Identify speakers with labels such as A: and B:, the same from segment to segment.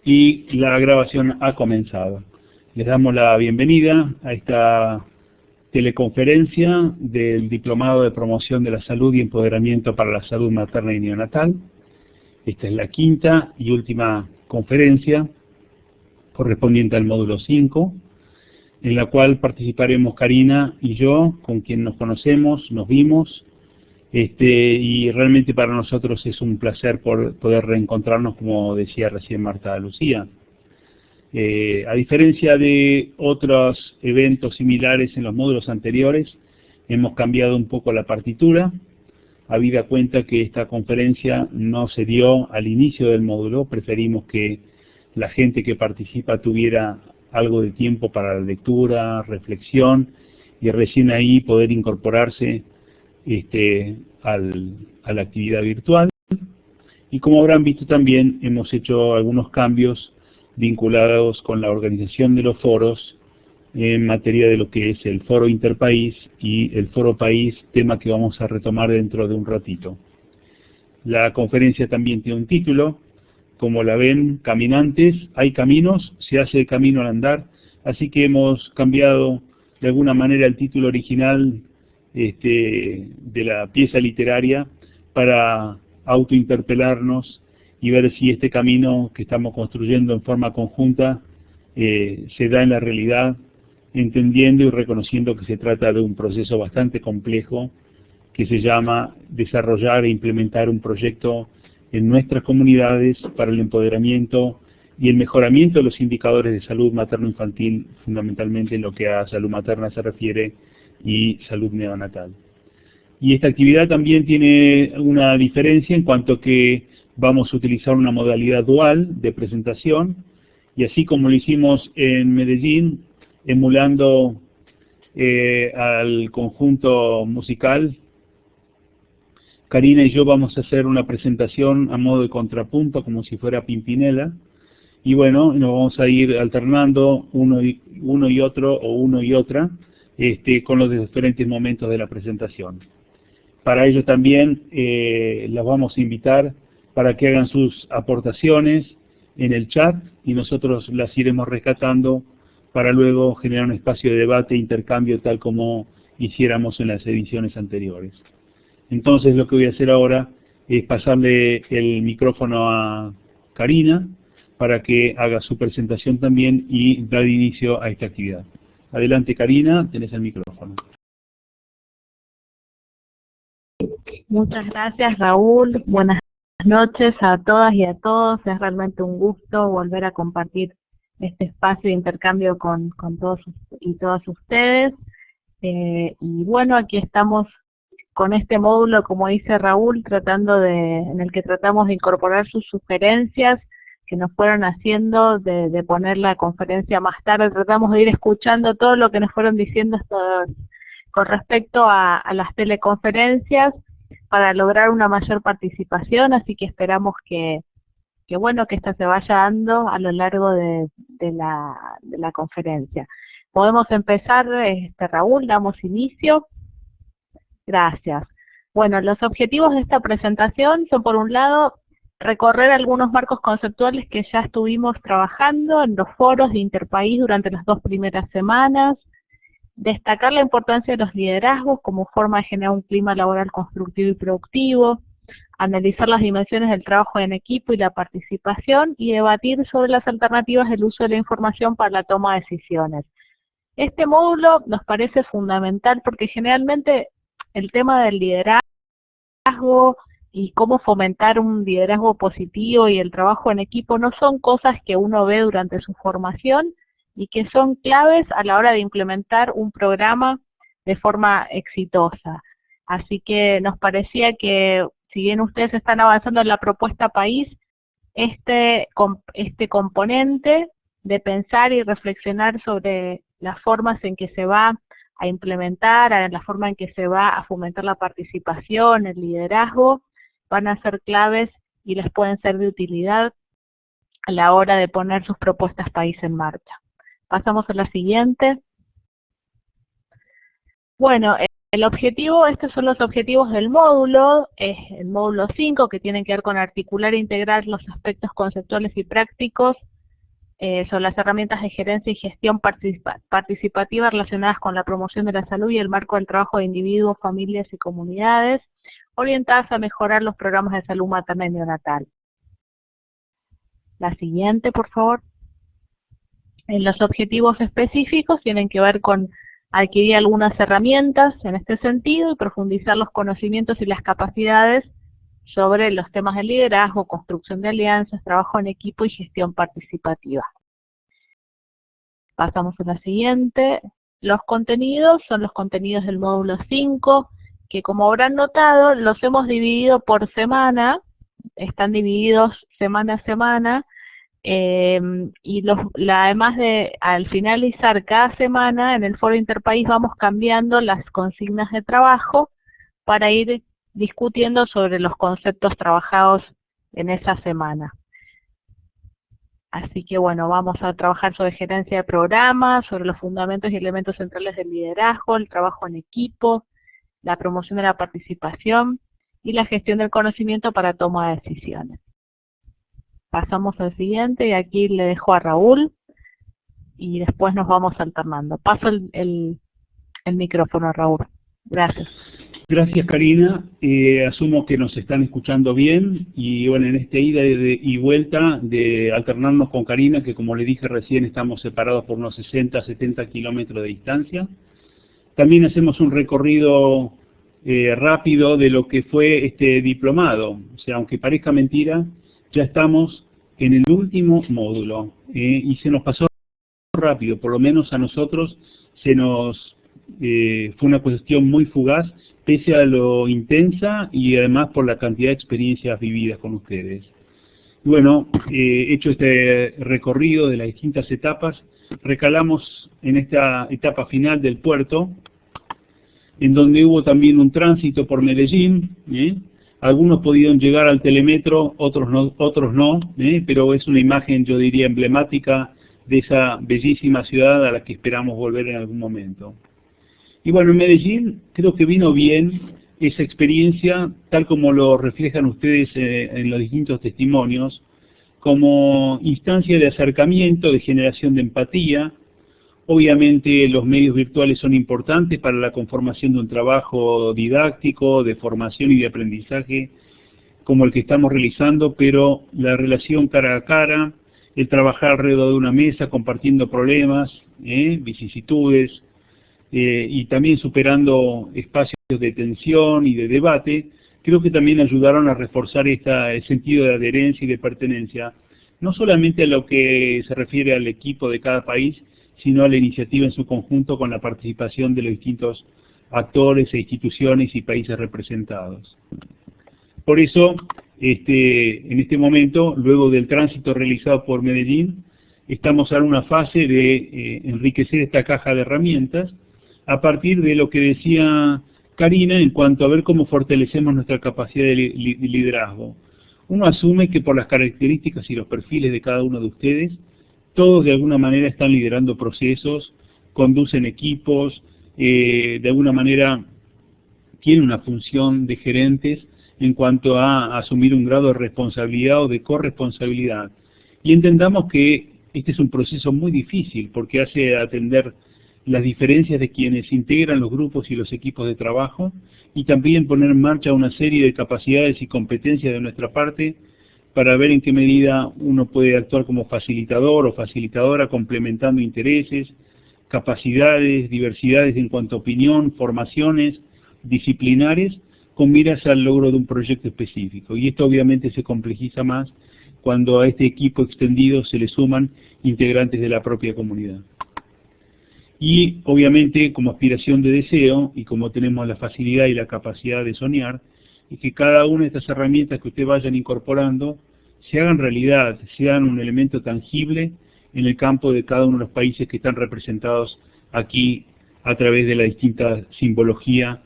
A: Y la grabación ha comenzado. Les damos la bienvenida a esta teleconferencia del Diplomado de Promoción de la Salud y Empoderamiento para la Salud Materna y Neonatal. Esta es la quinta y última conferencia correspondiente al módulo 5, en la cual participaremos Karina y yo, con quien nos conocemos, nos vimos, y realmente para nosotros es un placer poder reencontrarnos, como decía recién Marta Lucía. A diferencia de otros eventos similares en los módulos anteriores, hemos cambiado un poco la partitura, habida cuenta que esta conferencia no se dio al inicio del módulo. Preferimos que la gente que participa tuviera algo de tiempo para la lectura, reflexión, y recién ahí poder incorporarse a la actividad virtual. Y como habrán visto también, hemos hecho algunos cambios vinculados con la organización de los foros en materia de lo que es el foro interpaís y el foro país, tema que vamos a retomar dentro de un ratito. La conferencia también tiene un título, como la ven, Caminantes, hay caminos, se hace el camino al andar, así que hemos cambiado de alguna manera el título original de la pieza literaria para autointerpelarnos y ver si este camino que estamos construyendo en forma conjunta se da en la realidad, entendiendo y reconociendo que se trata de un proceso bastante complejo que se llama desarrollar e implementar un proyecto en nuestras comunidades para el empoderamiento y el mejoramiento de los indicadores de salud materno-infantil, fundamentalmente en lo que a salud materna se refiere y salud neonatal. Y esta actividad también tiene una diferencia en cuanto que vamos a utilizar una modalidad dual de presentación, y así como lo hicimos en Medellín, emulando al conjunto musical, Karina y yo vamos a hacer una presentación a modo de contrapunto, como si fuera Pimpinela, y bueno, nos vamos a ir alternando uno y otro, o uno y otra, con los diferentes momentos de la presentación. Para ello también las vamos a invitar para que hagan sus aportaciones en el chat, y nosotros las iremos rescatando para luego generar un espacio de debate e intercambio tal como hiciéramos en las ediciones anteriores. Entonces lo que voy a hacer ahora es pasarle el micrófono a Karina para que haga su presentación también y dar inicio a esta actividad. Adelante Karina, tenés el micrófono.
B: Muchas gracias Raúl, buenas noches a todas y a todos. Es realmente un gusto volver a compartir este espacio de intercambio con todos y todas ustedes. Y bueno, aquí estamos con este módulo, como dice Raúl, en el que tratamos de incorporar sus sugerencias que nos fueron haciendo, de poner la conferencia más tarde. Tratamos de ir escuchando todo lo que nos fueron diciendo con respecto a las teleconferencias para lograr una mayor participación, así que esperamos que bueno, que esta se vaya dando a lo largo de la conferencia. Podemos empezar, Raúl, damos inicio. Gracias. Bueno, los objetivos de esta presentación son, por un lado, recorrer algunos marcos conceptuales que ya estuvimos trabajando en los foros de Interpaís durante las 2 primeras semanas, destacar la importancia de los liderazgos como forma de generar un clima laboral constructivo y productivo, analizar las dimensiones del trabajo en equipo y la participación, y debatir sobre las alternativas del uso de la información para la toma de decisiones. Este módulo nos parece fundamental porque generalmente el tema del liderazgo y cómo fomentar un liderazgo positivo y el trabajo en equipo no son cosas que uno ve durante su formación y que son claves a la hora de implementar un programa de forma exitosa. Así que nos parecía que, si bien ustedes están avanzando en la propuesta país, este componente de pensar y reflexionar sobre las formas en que se va a implementar, a la forma en que se va a fomentar la participación, el liderazgo, van a ser claves y les pueden ser de utilidad a la hora de poner sus propuestas país en marcha. Pasamos a la siguiente. Bueno, estos son los objetivos del módulo, el módulo 5, que tienen que ver con articular e integrar los aspectos conceptuales y prácticos sobre las herramientas de gerencia y gestión participativa relacionadas con la promoción de la salud y el marco del trabajo de individuos, familias y comunidades, orientadas a mejorar los programas de salud materna y neonatal. La siguiente, por favor. Los objetivos específicos tienen que ver con adquirir algunas herramientas en este sentido y profundizar los conocimientos y las capacidades sobre los temas de liderazgo, construcción de alianzas, trabajo en equipo y gestión participativa. Pasamos a la siguiente. Los contenidos son los contenidos del módulo 5, que como habrán notado, los hemos dividido por semana, están divididos semana a semana, y además de al finalizar cada semana en el foro interpaís vamos cambiando las consignas de trabajo para ir discutiendo sobre los conceptos trabajados en esa semana. Así que bueno, vamos a trabajar sobre gerencia de programas, sobre los fundamentos y elementos centrales del liderazgo, el trabajo en equipo, la promoción de la participación y la gestión del conocimiento para toma de decisiones. Pasamos al siguiente y aquí le dejo a Raúl y después nos vamos alternando. Paso el micrófono a Raúl. Gracias.
A: Gracias, Karina. Asumo que nos están escuchando bien y bueno, en esta ida y vuelta de alternarnos con Karina, que como le dije recién estamos separados por unos 60-70 kilómetros de distancia. También hacemos un recorrido rápido de lo que fue este diplomado. O sea, aunque parezca mentira, ya estamos en el último módulo y se nos pasó rápido, por lo menos a nosotros fue una cuestión muy fugaz, pese a lo intensa y además por la cantidad de experiencias vividas con ustedes. Bueno, hecho este recorrido de las distintas etapas, recalamos en esta etapa final del puerto, en donde hubo también un tránsito por Medellín. Algunos pudieron llegar al telemetro, otros no, pero es una imagen, yo diría, emblemática de esa bellísima ciudad a la que esperamos volver en algún momento. Y bueno, en Medellín creo que vino bien esa experiencia, tal como lo reflejan ustedes en los distintos testimonios, como instancia de acercamiento, de generación de empatía. Obviamente los medios virtuales son importantes para la conformación de un trabajo didáctico, de formación y de aprendizaje como el que estamos realizando, pero la relación cara a cara, el trabajar alrededor de una mesa, compartiendo problemas, vicisitudes, y también superando espacios de tensión y de debate, creo que también ayudaron a reforzar el sentido de adherencia y de pertenencia, no solamente a lo que se refiere al equipo de cada país, sino a la iniciativa en su conjunto con la participación de los distintos actores e instituciones y países representados. Por eso, en este momento, luego del tránsito realizado por Medellín, estamos en una fase de enriquecer esta caja de herramientas a partir de lo que decía Karina en cuanto a ver cómo fortalecemos nuestra capacidad de liderazgo. Uno asume que por las características y los perfiles de cada uno de ustedes, todos de alguna manera están liderando procesos, conducen equipos, de alguna manera tienen una función de gerentes en cuanto a asumir un grado de responsabilidad o de corresponsabilidad. Y entendamos que este es un proceso muy difícil porque hace atender las diferencias de quienes integran los grupos y los equipos de trabajo y también poner en marcha una serie de capacidades y competencias de nuestra parte para ver en qué medida uno puede actuar como facilitador o facilitadora complementando intereses, capacidades, diversidades en cuanto a opinión, formaciones disciplinares con miras al logro de un proyecto específico. Y esto obviamente se complejiza más cuando a este equipo extendido se le suman integrantes de la propia comunidad. Y obviamente como aspiración de deseo, y como tenemos la facilidad y la capacidad de soñar, es que cada una de estas herramientas que ustedes vayan incorporando se hagan realidad, sean un elemento tangible en el campo de cada uno de los países que están representados aquí a través de la distinta simbología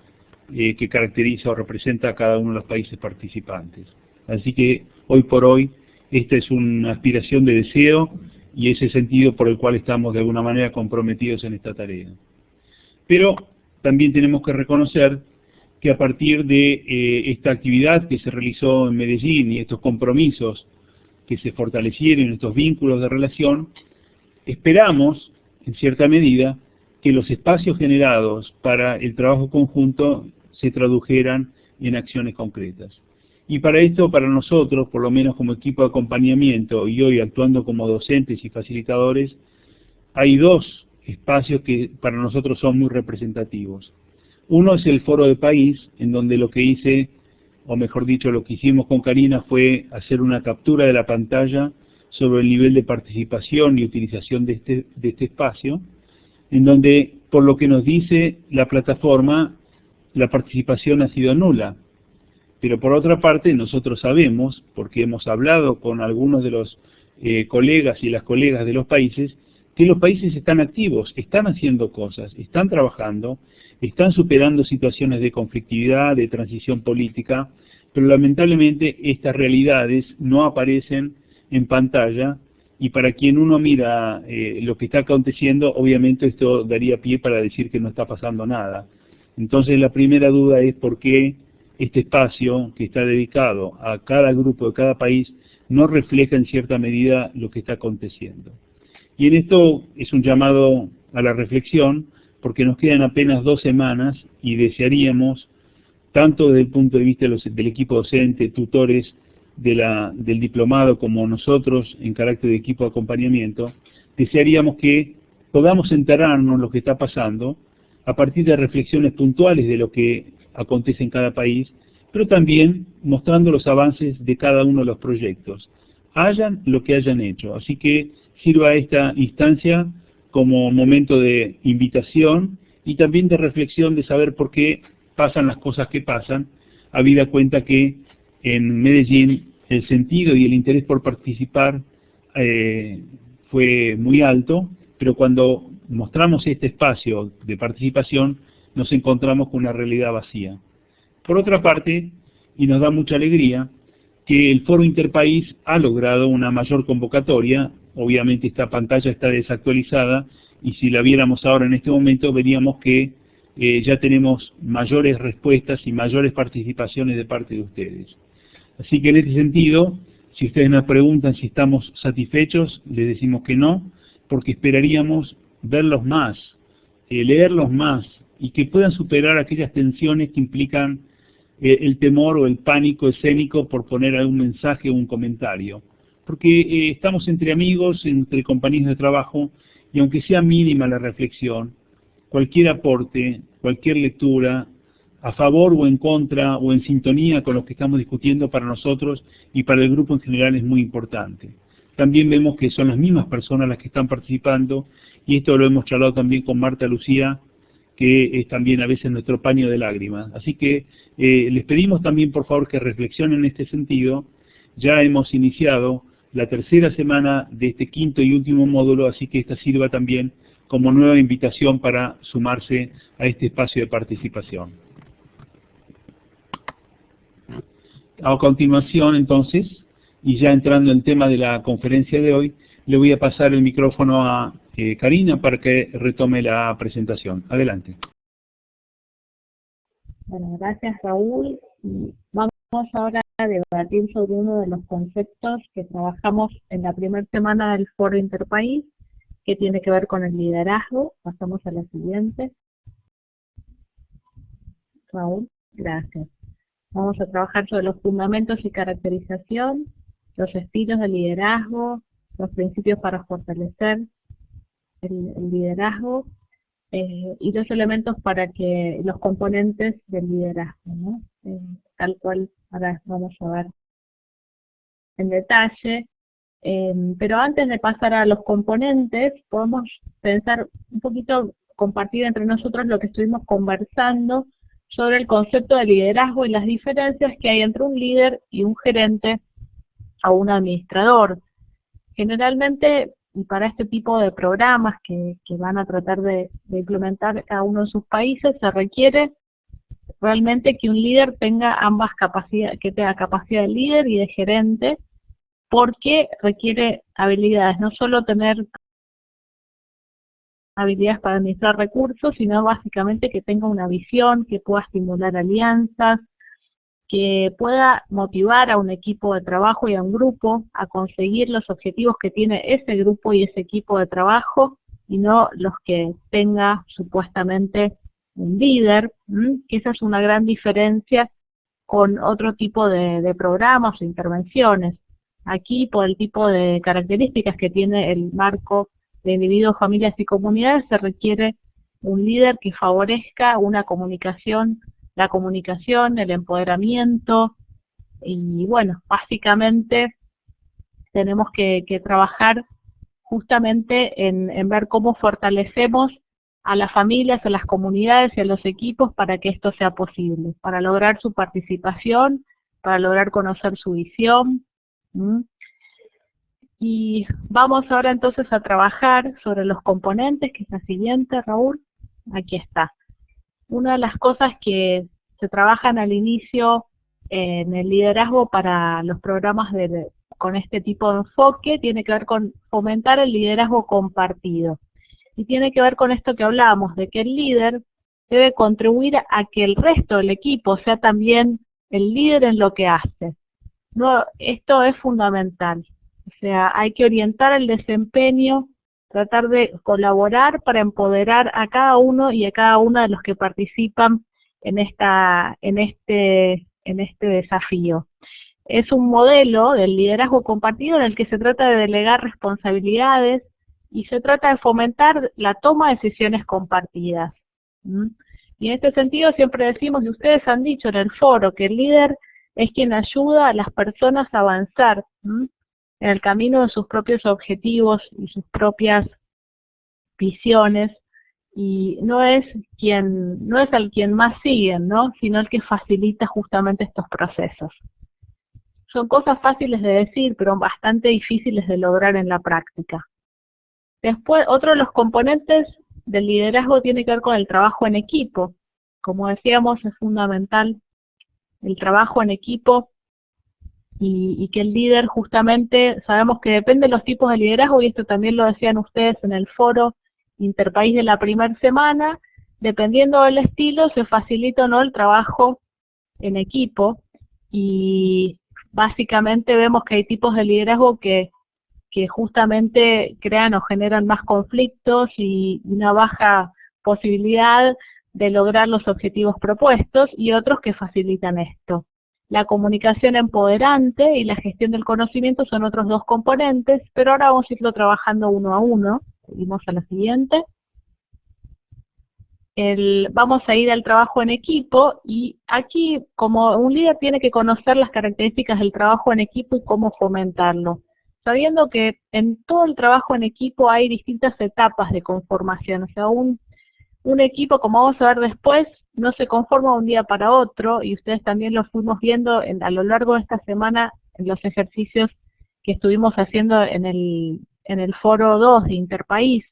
A: que caracteriza o representa a cada uno de los países participantes. Así que hoy por hoy esta es una aspiración de deseo y ese sentido por el cual estamos de alguna manera comprometidos en esta tarea. Pero también tenemos que reconocer que a partir de esta actividad que se realizó en Medellín y estos compromisos que se fortalecieran estos vínculos de relación, esperamos, en cierta medida, que los espacios generados para el trabajo conjunto se tradujeran en acciones concretas. Y para esto, para nosotros, por lo menos como equipo de acompañamiento y hoy actuando como docentes y facilitadores, hay dos espacios que para nosotros son muy representativos. Uno es el foro de país, en donde lo que hice, o mejor dicho, lo que hicimos con Karina fue hacer una captura de la pantalla sobre el nivel de participación y utilización de este espacio, en donde, por lo que nos dice la plataforma, la participación ha sido nula. Pero por otra parte, nosotros sabemos, porque hemos hablado con algunos de los colegas y las colegas de los países, que los países están activos, están haciendo cosas, están trabajando, están superando situaciones de conflictividad, de transición política, pero lamentablemente estas realidades no aparecen en pantalla, y para quien uno mira lo que está aconteciendo, obviamente esto daría pie para decir que no está pasando nada. Entonces la primera duda es por qué este espacio que está dedicado a cada grupo de cada país no refleja en cierta medida lo que está aconteciendo. Y en esto es un llamado a la reflexión, porque nos quedan apenas 2 semanas y desearíamos, tanto desde el punto de vista del equipo docente, tutores del diplomado, como nosotros en carácter de equipo de acompañamiento, desearíamos que podamos enterarnos de lo que está pasando a partir de reflexiones puntuales de lo que acontece en cada país, pero también mostrando los avances de cada uno de los proyectos, hayan lo que hayan hecho. Así que sirva esta instancia como momento de invitación y también de reflexión de saber por qué pasan las cosas que pasan, habida cuenta que en Medellín el sentido y el interés por participar fue muy alto, pero cuando mostramos este espacio de participación nos encontramos con una realidad vacía. Por otra parte, y nos da mucha alegría, que el Foro Interpaís ha logrado una mayor convocatoria. Obviamente esta pantalla está desactualizada y si la viéramos ahora en este momento veríamos que ya tenemos mayores respuestas y mayores participaciones de parte de ustedes. Así que en este sentido, si ustedes nos preguntan si estamos satisfechos, les decimos que no, porque esperaríamos verlos más, leerlos más, y que puedan superar aquellas tensiones que implican el temor o el pánico escénico por poner algún mensaje o un comentario. Porque estamos entre amigos, entre compañeros de trabajo, y aunque sea mínima la reflexión, cualquier aporte, cualquier lectura, a favor o en contra o en sintonía con lo que estamos discutiendo, para nosotros y para el grupo en general es muy importante. También vemos que son las mismas personas las que están participando, y esto lo hemos charlado también con Marta Lucía, que es también a veces nuestro paño de lágrimas. Así que les pedimos también por favor que reflexionen en este sentido. Ya hemos iniciado la 3ª semana de este 5º y último módulo, así que esta sirva también como nueva invitación para sumarse a este espacio de participación. A continuación entonces, y ya entrando en el tema de la conferencia de hoy, le voy a pasar el micrófono a Karina para que retome la presentación. Adelante.
B: Bueno, gracias Raúl. Vamos ahora a debatir sobre uno de los conceptos que trabajamos en la primera semana del Foro Interpaís, que tiene que ver con el liderazgo. Pasamos a la siguiente. Raúl, gracias. Vamos a trabajar sobre los fundamentos y caracterización, los estilos de liderazgo, los principios para fortalecer el liderazgo y los elementos para que los componentes del liderazgo, ¿no? Tal cual ahora vamos a ver en detalle. Pero antes de pasar a los componentes, podemos pensar un poquito, compartir entre nosotros lo que estuvimos conversando sobre el concepto de liderazgo y las diferencias que hay entre un líder y un gerente o un administrador. Generalmente, y para este tipo de programas que van a tratar de implementar cada uno de sus países, se requiere realmente que un líder tenga ambas capacidades, que tenga capacidad de líder y de gerente, porque requiere habilidades, no solo tener habilidades para administrar recursos, sino básicamente que tenga una visión, que pueda estimular alianzas, que pueda motivar a un equipo de trabajo y a un grupo a conseguir los objetivos que tiene ese grupo y ese equipo de trabajo, y no los que tenga supuestamente un líder, que esa es una gran diferencia con otro tipo de programas o intervenciones. Aquí, por el tipo de características que tiene el marco de individuos, familias y comunidades, se requiere un líder que favorezca una comunicación, la comunicación, el empoderamiento, y bueno, básicamente tenemos que trabajar justamente en ver cómo fortalecemos a las familias, a las comunidades y a los equipos para que esto sea posible, para lograr su participación, para lograr conocer su visión. Y vamos ahora entonces a trabajar sobre los componentes, que es la siguiente, Raúl. Aquí está. Una de las cosas que se trabajan al inicio en el liderazgo para los programas con este tipo de enfoque tiene que ver con fomentar el liderazgo compartido. Y tiene que ver con esto que hablábamos, de que el líder debe contribuir a que el resto del equipo sea también el líder en lo que hace. No, esto es fundamental. O sea, hay que orientar el desempeño, tratar de colaborar para empoderar a cada uno y a cada una de los que participan en este desafío. Es un modelo del liderazgo compartido en el que se trata de delegar responsabilidades y se trata de fomentar la toma de decisiones compartidas. Y en este sentido siempre decimos, y ustedes han dicho en el foro, que el líder es quien ayuda a las personas a avanzar en el camino de sus propios objetivos y sus propias visiones, y no es al quien más siguen, sino el que facilita justamente estos procesos. Son cosas fáciles de decir, pero bastante difíciles de lograr en la práctica. Después, otro de los componentes del liderazgo tiene que ver con el trabajo en equipo. Como decíamos, es fundamental el trabajo en equipo y que el líder justamente, sabemos que depende de los tipos de liderazgo, y esto también lo decían ustedes en el foro interpaís de la primera semana, dependiendo del estilo se facilita o no el trabajo en equipo, y básicamente vemos que hay tipos de liderazgo que justamente crean o generan más conflictos y una baja posibilidad de lograr los objetivos propuestos, y otros que facilitan esto. La comunicación empoderante y la gestión del conocimiento son otros dos componentes, pero ahora vamos a irlo trabajando uno a uno. Seguimos a la siguiente. Vamos a ir al trabajo en equipo, y aquí como un líder tiene que conocer las características del trabajo en equipo y cómo fomentarlo, sabiendo que en todo el trabajo en equipo hay distintas etapas de conformación. O sea, un equipo, como vamos a ver después, no se conforma de un día para otro, y ustedes también lo fuimos viendo a lo largo de esta semana en los ejercicios que estuvimos haciendo en el foro 2 de Interpaís,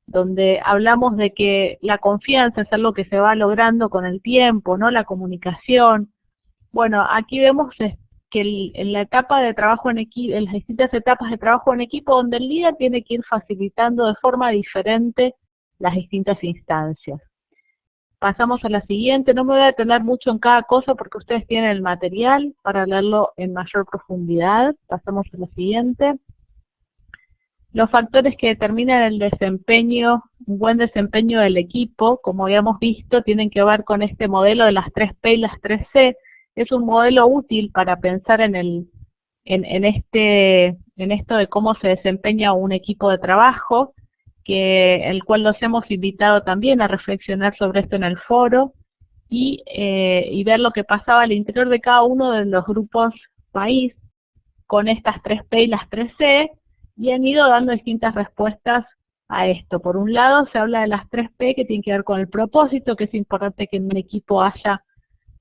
B: donde hablamos de que la confianza es algo que se va logrando con el tiempo, la comunicación. Bueno, aquí vemos que en la etapa de trabajo en equipo, en las distintas etapas de trabajo en equipo, donde el líder tiene que ir facilitando de forma diferente las distintas instancias. Pasamos a la siguiente. No me voy a detener mucho en cada cosa porque ustedes tienen el material para leerlo en mayor profundidad. Pasamos a la siguiente. Los factores que determinan el desempeño, un buen desempeño del equipo, como habíamos visto, tienen que ver con este modelo de las 3P y las 3C. Es un modelo útil para pensar en esto de cómo se desempeña un equipo de trabajo, el cual los hemos invitado también a reflexionar sobre esto en el foro, y ver lo que pasaba al interior de cada uno de los grupos país con estas 3P y las 3C, y han ido dando distintas respuestas a esto. Por un lado se habla de las 3P, que tienen que ver con el propósito, que es importante que en un equipo haya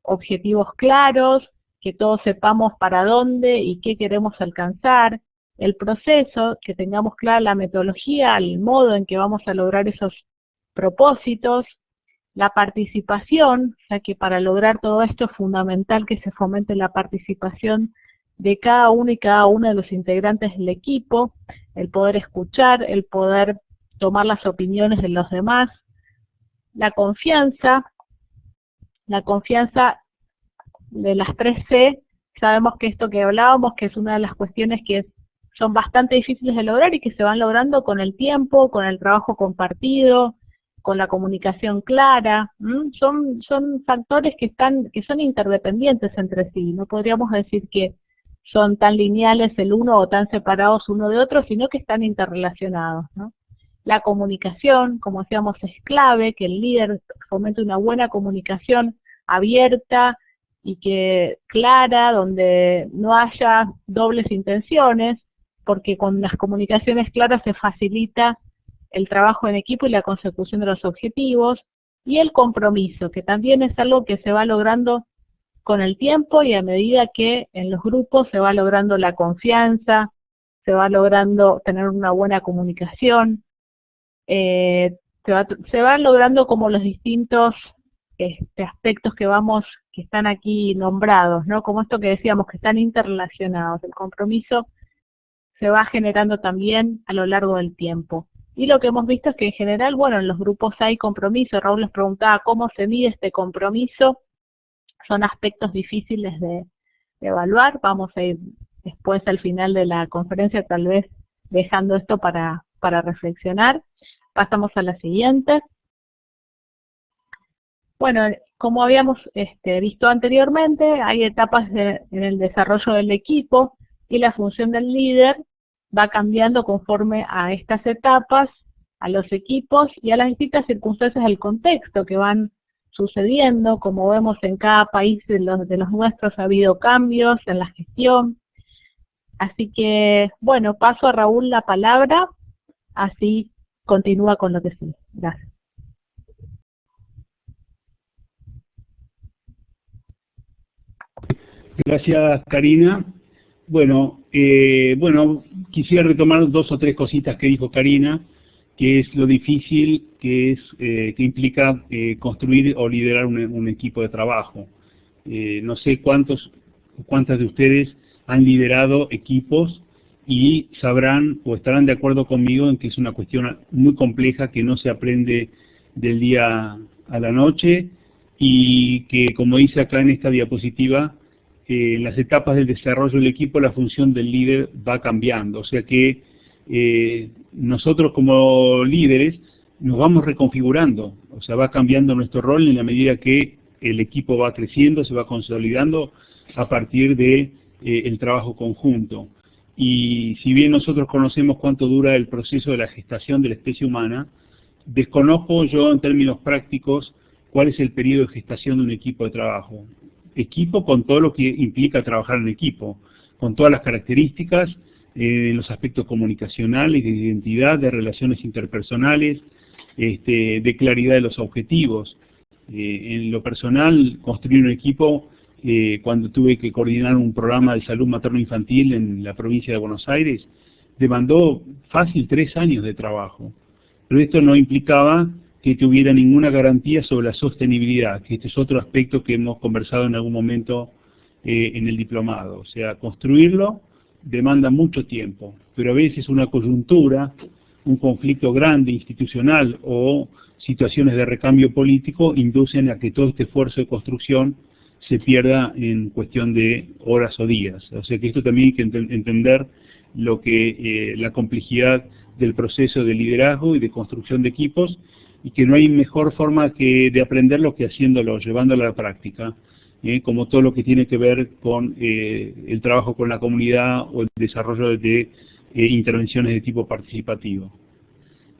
B: objetivos claros, que todos sepamos para dónde y qué queremos alcanzar. El proceso, que tengamos clara la metodología, el modo en que vamos a lograr esos propósitos. La participación, ya que para lograr todo esto es fundamental que se fomente la participación de cada uno y cada una de los integrantes del equipo, el poder escuchar, el poder tomar las opiniones de los demás. La confianza de las 3C, sabemos que esto que hablábamos, que es una de las cuestiones que son bastante difíciles de lograr y que se van logrando con el tiempo, con el trabajo compartido, con la comunicación clara. Son factores que son interdependientes entre sí. No podríamos decir que son tan lineales el uno o tan separados uno de otro, sino que están interrelacionados, ¿no? La comunicación, como decíamos, es clave, que el líder fomente una buena comunicación abierta y que clara, donde no haya dobles intenciones, porque con las comunicaciones claras se facilita el trabajo en equipo y la consecución de los objetivos, y el compromiso, que también es algo que se va logrando con el tiempo y a medida que en los grupos se va logrando la confianza, se va logrando tener una buena comunicación, se van logrando como los distintos aspectos que están aquí nombrados, ¿no? Como esto que decíamos, que están interrelacionados. El compromiso se va generando también a lo largo del tiempo. Y lo que hemos visto es que en general, bueno, en los grupos hay compromiso. Raúl les preguntaba cómo se mide este compromiso. Son aspectos difíciles de evaluar. Vamos a ir después al final de la conferencia tal vez dejando esto para reflexionar. Pasamos a la siguiente. Bueno, como habíamos visto anteriormente, hay etapas en el desarrollo del equipo y la función del líder va cambiando conforme a estas etapas, a los equipos y a las distintas circunstancias del contexto que van sucediendo. Como vemos, en cada país de los nuestros ha habido cambios en la gestión. Así que, bueno, paso a Raúl la palabra, así continúa con lo que sigue. Gracias.
A: Gracias, Karina. Bueno, quisiera retomar 2 o 3 cositas que dijo Karina, que es lo difícil que implica construir o liderar un equipo de trabajo. No sé cuántas de ustedes han liderado equipos y sabrán o estarán de acuerdo conmigo en que es una cuestión muy compleja que no se aprende del día a la noche y que, como dice acá en esta diapositiva, en las etapas del desarrollo del equipo la función del líder va cambiando, o sea que nosotros como líderes nos vamos reconfigurando, o sea, va cambiando nuestro rol en la medida que el equipo va creciendo, se va consolidando a partir de el trabajo conjunto. Y si bien nosotros conocemos cuánto dura el proceso de la gestación de la especie humana, desconozco yo en términos prácticos cuál es el periodo de gestación de un equipo de trabajo. Equipo con todo lo que implica trabajar en equipo, con todas las características, en los aspectos comunicacionales, de identidad, de relaciones interpersonales, de claridad de los objetivos. En lo personal, construir un equipo, cuando tuve que coordinar un programa de salud materno-infantil en la provincia de Buenos Aires, demandó fácil 3 años de trabajo. Pero esto no implicaba que tuviera ninguna garantía sobre la sostenibilidad, que este es otro aspecto que hemos conversado en algún momento en el diplomado. O sea, construirlo demanda mucho tiempo, pero a veces una coyuntura, un conflicto grande institucional o situaciones de recambio político inducen a que todo este esfuerzo de construcción se pierda en cuestión de horas o días. O sea que esto también hay que entender la complejidad del proceso de liderazgo y de construcción de equipos, y que no hay mejor forma de aprenderlo que haciéndolo, llevándolo a la práctica, como todo lo que tiene que ver con el trabajo con la comunidad o el desarrollo de intervenciones de tipo participativo.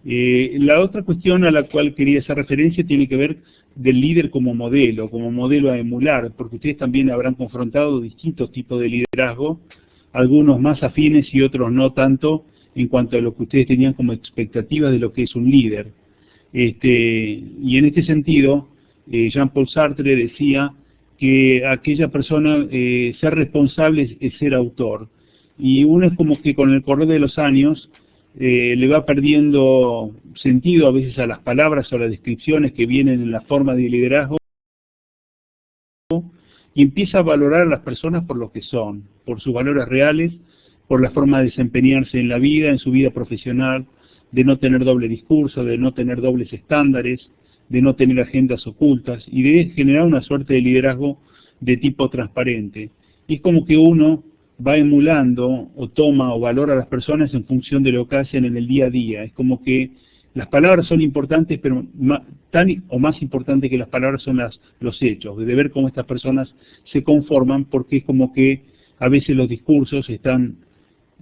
A: La otra cuestión a la cual quería hacer referencia tiene que ver del líder como modelo a emular, porque ustedes también habrán confrontado distintos tipos de liderazgo, algunos más afines y otros no tanto en cuanto a lo que ustedes tenían como expectativas de lo que es un líder. Y en este sentido, Jean-Paul Sartre decía que aquella persona, ser responsable es ser autor. Y uno es como que con el correr de los años le va perdiendo sentido a veces a las palabras o a las descripciones que vienen en la forma de liderazgo, y empieza a valorar a las personas por lo que son, por sus valores reales, por la forma de desempeñarse en la vida, en su vida profesional, de no tener doble discurso, de no tener dobles estándares, de no tener agendas ocultas y de generar una suerte de liderazgo de tipo transparente. Y es como que uno va emulando o toma o valora a las personas en función de lo que hacen en el día a día. Es como que las palabras son importantes, pero tan o más importante que las palabras son los hechos, de ver cómo estas personas se conforman, porque es como que a veces los discursos están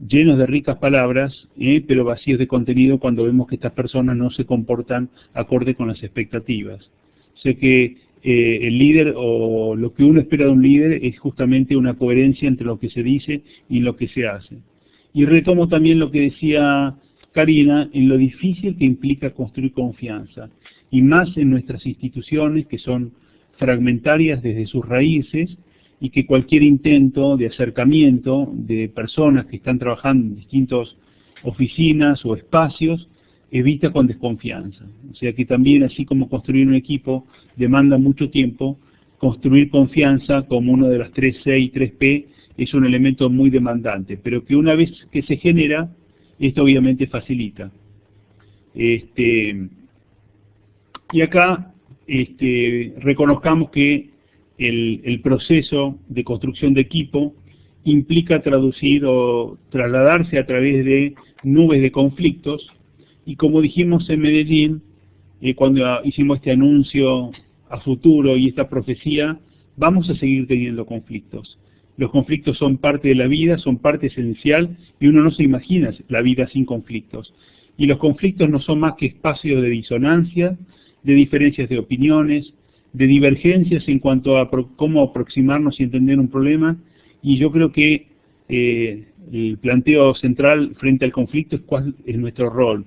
A: llenos de ricas palabras, pero vacíos de contenido cuando vemos que estas personas no se comportan acorde con las expectativas. O sea que el líder, o lo que uno espera de un líder, es justamente una coherencia entre lo que se dice y lo que se hace. Y retomo también lo que decía Karina, en lo difícil que implica construir confianza, y más en nuestras instituciones que son fragmentarias desde sus raíces, y que cualquier intento de acercamiento de personas que están trabajando en distintas oficinas o espacios evita con desconfianza. O sea que también, así como construir un equipo demanda mucho tiempo, construir confianza como una de las 3C y 3P es un elemento muy demandante, pero que una vez que se genera, esto obviamente facilita. Y acá reconozcamos que el proceso de construcción de equipo implica traducir o trasladarse a través de nubes de conflictos, y como dijimos en Medellín, cuando hicimos este anuncio a futuro y esta profecía, vamos a seguir teniendo conflictos. Los conflictos son parte de la vida, son parte esencial, y uno no se imagina la vida sin conflictos. Y los conflictos no son más que espacios de disonancia, de diferencias de opiniones, de divergencias en cuanto a cómo aproximarnos y entender un problema, y yo creo que el planteo central frente al conflicto es cuál es nuestro rol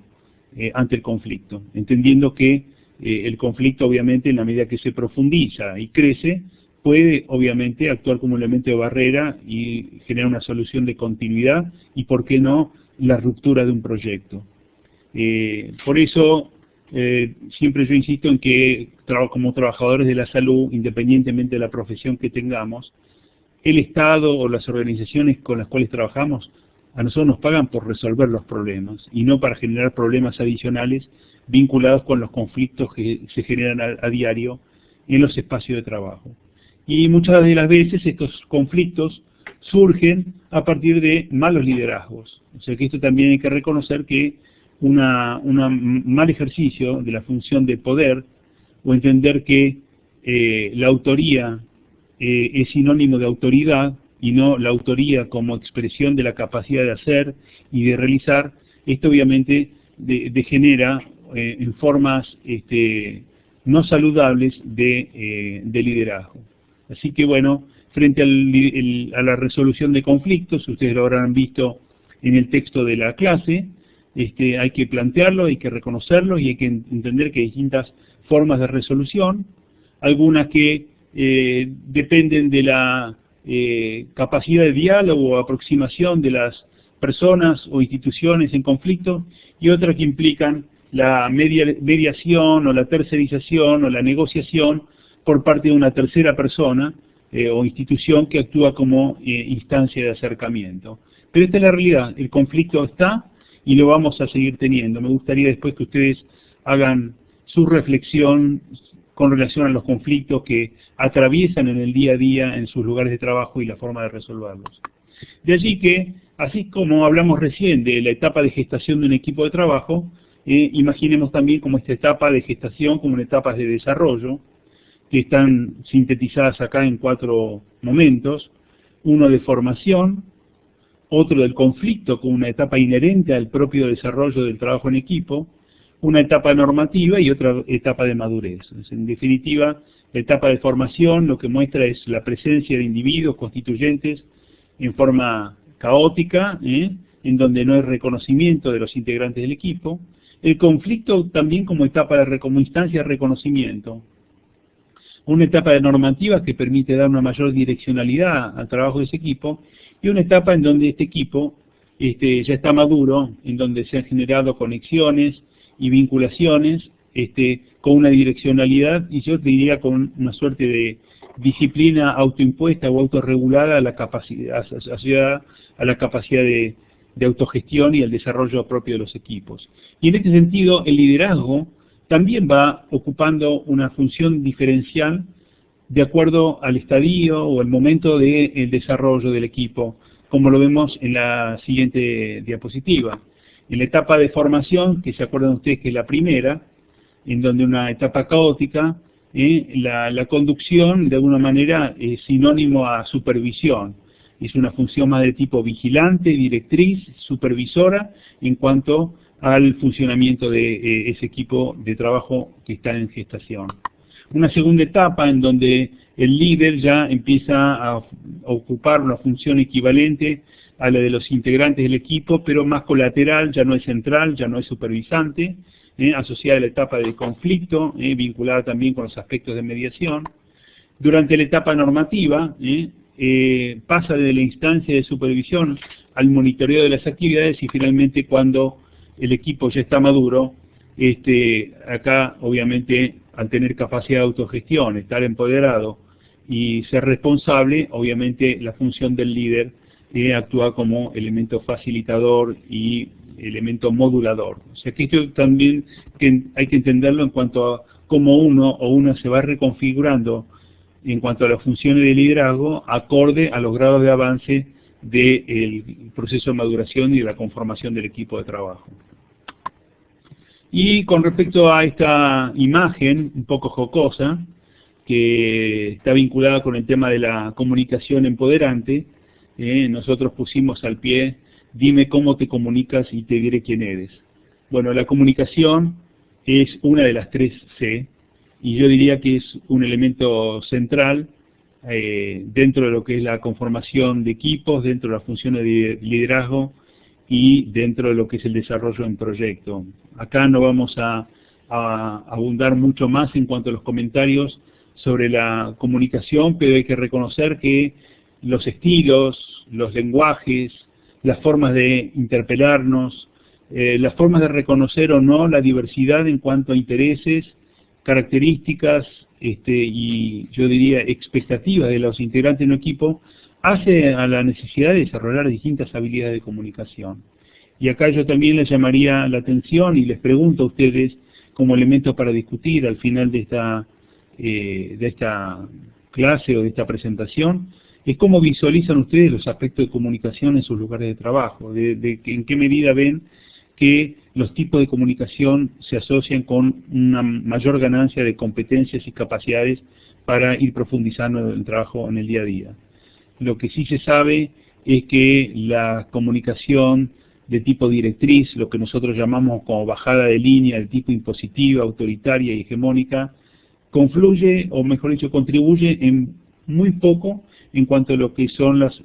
A: ante el conflicto, entendiendo que el conflicto obviamente en la medida que se profundiza y crece, puede obviamente actuar como un elemento de barrera y generar una solución de continuidad y, por qué no, la ruptura de un proyecto. Por eso siempre yo insisto en que como trabajadores de la salud, independientemente de la profesión que tengamos, el Estado o las organizaciones con las cuales trabajamos, a nosotros nos pagan por resolver los problemas y no para generar problemas adicionales vinculados con los conflictos que se generan a diario en los espacios de trabajo. Y muchas de las veces estos conflictos surgen a partir de malos liderazgos. O sea que esto también hay que reconocer que un mal ejercicio de la función de poder, o entender que la autoría es sinónimo de autoridad, y no la autoría como expresión de la capacidad de hacer y de realizar, esto obviamente degenera en formas no saludables de liderazgo. Así que bueno, frente a la resolución de conflictos, ustedes lo habrán visto en el texto de la clase, hay que plantearlo, hay que reconocerlo y hay que entender que hay distintas formas de resolución, algunas que dependen de la capacidad de diálogo o aproximación de las personas o instituciones en conflicto, y otras que implican la mediación o la tercerización o la negociación por parte de una tercera persona o institución que actúa como instancia de acercamiento. Pero esta es la realidad, el conflicto está y lo vamos a seguir teniendo. Me gustaría después que ustedes hagan su reflexión con relación a los conflictos que atraviesan en el día a día en sus lugares de trabajo y la forma de resolverlos. De allí que, así como hablamos recién de la etapa de gestación de un equipo de trabajo, imaginemos también como esta etapa de gestación como una etapa de desarrollo, que están sintetizadas acá en 4 momentos: uno de formación, otro del conflicto como una etapa inherente al propio desarrollo del trabajo en equipo, una etapa normativa y otra etapa de madurez. En definitiva, la etapa de formación lo que muestra es la presencia de individuos constituyentes en forma caótica, en donde no hay reconocimiento de los integrantes del equipo. El conflicto también como como instancia de reconocimiento. Una etapa de normativa que permite dar una mayor direccionalidad al trabajo de ese equipo, y una etapa en donde este equipo ya está maduro, en donde se han generado conexiones y vinculaciones con una direccionalidad, y yo te diría con una suerte de disciplina autoimpuesta o autorregulada a la capacidad, asociada a la capacidad de autogestión y al desarrollo propio de los equipos. Y en este sentido, el liderazgo también va ocupando una función diferencial de acuerdo al estadio o el momento del desarrollo del equipo, como lo vemos en la siguiente diapositiva. En la etapa de formación, que se acuerdan ustedes que es la primera, en donde una etapa caótica, la conducción de alguna manera es sinónimo a supervisión. Es una función más de tipo vigilante, directriz, supervisora en cuanto al funcionamiento de ese equipo de trabajo que está en gestación. Una segunda etapa en donde el líder ya empieza a ocupar una función equivalente a la de los integrantes del equipo, pero más colateral, ya no es central, ya no es supervisante, asociada a la etapa de conflicto, vinculada también con los aspectos de mediación. Durante la etapa normativa, pasa de la instancia de supervisión al monitoreo de las actividades y finalmente cuando el equipo ya está maduro, acá obviamente al tener capacidad de autogestión, estar empoderado y ser responsable, obviamente la función del líder actúa como elemento facilitador y elemento modulador. O sea que esto también hay que entenderlo en cuanto a cómo uno o una se va reconfigurando en cuanto a las funciones de liderazgo acorde a los grados de avance del proceso de maduración y de la conformación del equipo de trabajo. Y con respecto a esta imagen un poco jocosa, que está vinculada con el tema de la comunicación empoderante, nosotros pusimos al pie, dime cómo te comunicas y te diré quién eres. Bueno, la comunicación es una de las 3 C, y yo diría que es un elemento central dentro de lo que es la conformación de equipos, dentro de las funciones de liderazgo y dentro de lo que es el desarrollo en proyecto. Acá no vamos a abundar mucho más en cuanto a los comentarios sobre la comunicación, pero hay que reconocer que los estilos, los lenguajes, las formas de interpelarnos, las formas de reconocer o no la diversidad en cuanto a intereses, características y yo diría expectativas de los integrantes de un equipo, hace a la necesidad de desarrollar distintas habilidades de comunicación. Y acá yo también les llamaría la atención y les pregunto a ustedes como elemento para discutir al final de esta clase o de esta presentación, es cómo visualizan ustedes los aspectos de comunicación en sus lugares de trabajo, en qué medida ven que los tipos de comunicación se asocian con una mayor ganancia de competencias y capacidades para ir profundizando en el trabajo en el día a día. Lo que sí se sabe es que la comunicación de tipo directriz, lo que nosotros llamamos como bajada de línea, de tipo impositiva, autoritaria y hegemónica, confluye, o mejor dicho, contribuye en muy poco en cuanto a lo que son las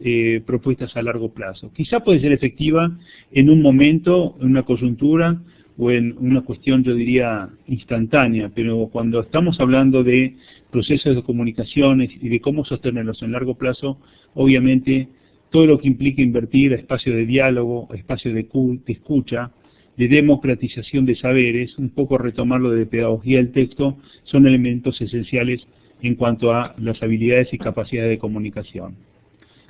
A: propuestas a largo plazo. Quizá puede ser efectiva en un momento, en una coyuntura, o en una cuestión, yo diría, instantánea, pero cuando estamos hablando de procesos de comunicaciones y de cómo sostenerlos en largo plazo, obviamente todo lo que implica invertir espacios de diálogo, espacios de escucha, de democratización de saberes, un poco retomarlo de pedagogía del texto, son elementos esenciales en cuanto a las habilidades y capacidades de comunicación.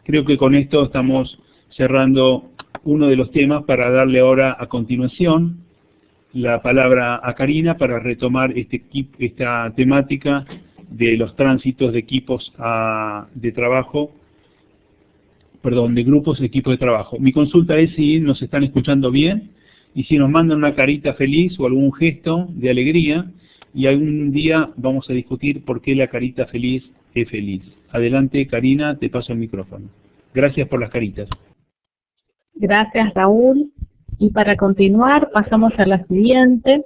A: Creo que con esto estamos cerrando uno de los temas para darle ahora a continuación la palabra a Karina para retomar esta temática de los tránsitos de equipos de trabajo, perdón, de grupos de equipos de trabajo. Mi consulta es si nos están escuchando bien y si nos mandan una carita feliz o algún gesto de alegría, y algún día vamos a discutir por qué la carita feliz es feliz. Adelante, Karina, te paso el micrófono. Gracias por las caritas.
B: Gracias, Raúl. Y para continuar, pasamos a la siguiente.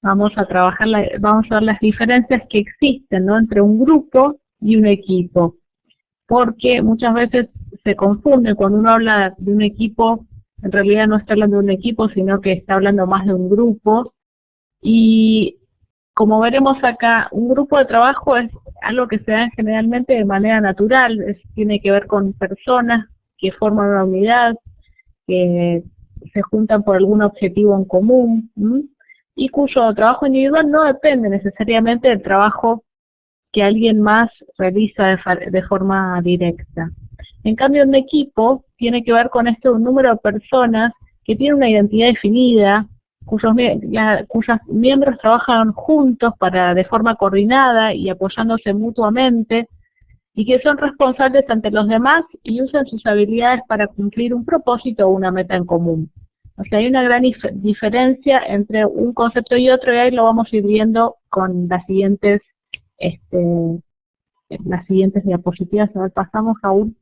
B: Vamos a trabajar, vamos a ver las diferencias que existen, ¿no?, entre un grupo y un equipo. Porque muchas veces se confunde cuando uno habla de un equipo, en realidad no está hablando de un equipo, sino que está hablando más de un grupo. Y como veremos acá, un grupo de trabajo es algo que se da generalmente de manera natural, tiene que ver con personas que forman una unidad, que se juntan por algún objetivo en común, y cuyo trabajo individual no depende necesariamente del trabajo que alguien más realiza de forma directa. En cambio, un equipo tiene que ver con un número de personas que tienen una identidad definida, cuyos miembros trabajan juntos de forma coordinada y apoyándose mutuamente, y que son responsables ante los demás y usan sus habilidades para cumplir un propósito o una meta en común. O sea, hay una gran diferencia entre un concepto y otro, y ahí lo vamos a ir viendo con las siguientes diapositivas. A ver, pasamos, Raúl.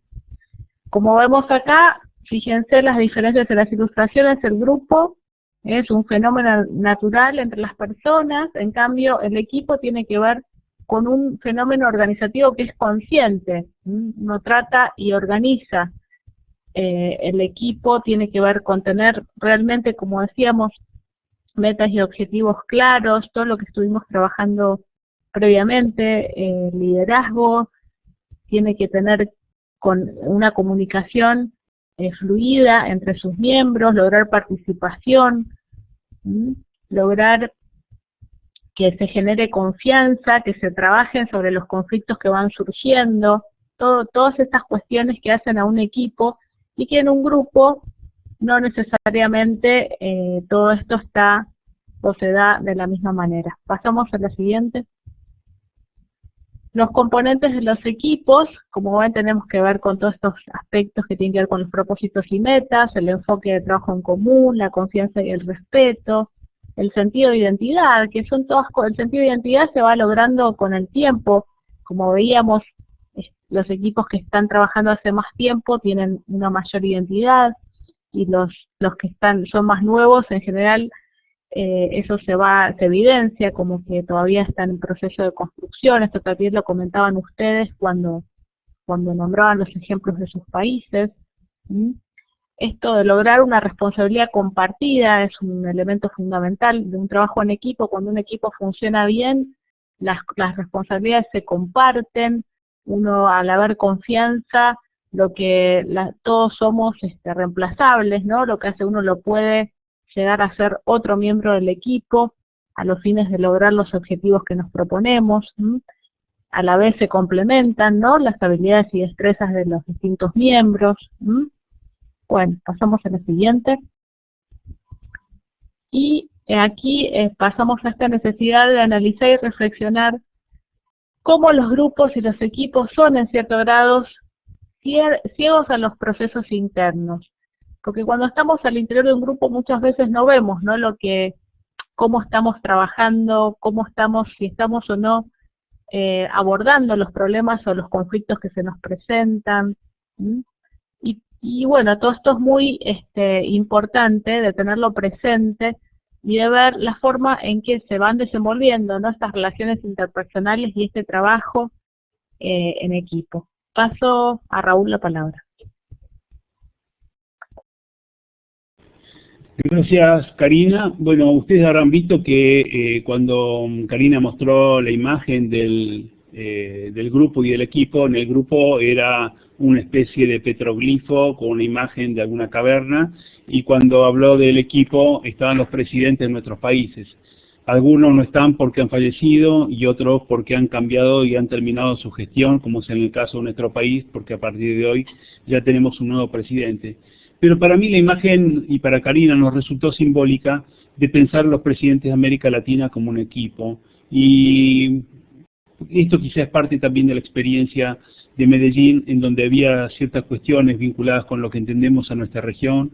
B: Como vemos acá, fíjense las diferencias en las ilustraciones. El grupo es un fenómeno natural entre las personas, en cambio el equipo tiene que ver con un fenómeno organizativo que es consciente. Uno trata y organiza. El equipo tiene que ver con tener realmente, como decíamos, metas y objetivos claros, todo lo que estuvimos trabajando previamente, liderazgo, tiene que tener con una comunicación fluida entre sus miembros, lograr participación, lograr que se genere confianza, que se trabajen sobre los conflictos que van surgiendo, todas estas cuestiones que hacen a un equipo, y que en un grupo no necesariamente todo esto está o se da de la misma manera. Pasamos a la siguiente. Los componentes de los equipos, como ven, tenemos que ver con todos estos aspectos que tienen que ver con los propósitos y metas, el enfoque de trabajo en común, la confianza y el respeto, el sentido de identidad, que son todas, el sentido de identidad se va logrando con el tiempo. Como veíamos, los equipos que están trabajando hace más tiempo tienen una mayor identidad, y los que son más nuevos, en general, eso se evidencia como que todavía están en proceso de construcción. Esto también lo comentaban ustedes cuando nombraban los ejemplos de sus países. Esto de lograr una responsabilidad compartida es un elemento fundamental de un trabajo en equipo. Cuando un equipo funciona bien, las responsabilidades se comparten. Uno, al haber confianza, todos somos reemplazables, ¿no? Lo que hace uno lo puede llegar a ser otro miembro del equipo a los fines de lograr los objetivos que nos proponemos. A la vez se complementan, ¿no?, las habilidades y destrezas de los distintos miembros. Bueno, pasamos a la siguiente. Y aquí pasamos a esta necesidad de analizar y reflexionar cómo los grupos y los equipos son en cierto grado ciegos a los procesos internos. Porque cuando estamos al interior de un grupo muchas veces no vemos, ¿no?, cómo estamos trabajando, si estamos o no abordando los problemas o los conflictos que se nos presentan. Y bueno, todo esto es muy importante de tenerlo presente y de ver la forma en que se van desenvolviendo, ¿no?, estas relaciones interpersonales y este trabajo en equipo. Paso a Raúl la palabra.
A: Gracias, Karina. Bueno, ustedes habrán visto que cuando Karina mostró la imagen del grupo y del equipo, en el grupo era una especie de petroglifo con una imagen de alguna caverna, y cuando habló del equipo estaban los presidentes de nuestros países. Algunos no están porque han fallecido y otros porque han cambiado y han terminado su gestión, como es en el caso de nuestro país, porque a partir de hoy ya tenemos un nuevo presidente. Pero para mí la imagen, y para Karina, nos resultó simbólica de pensar a los presidentes de América Latina como un equipo. Y esto quizás es parte también de la experiencia de Medellín, en donde había ciertas cuestiones vinculadas con lo que entendemos a nuestra región,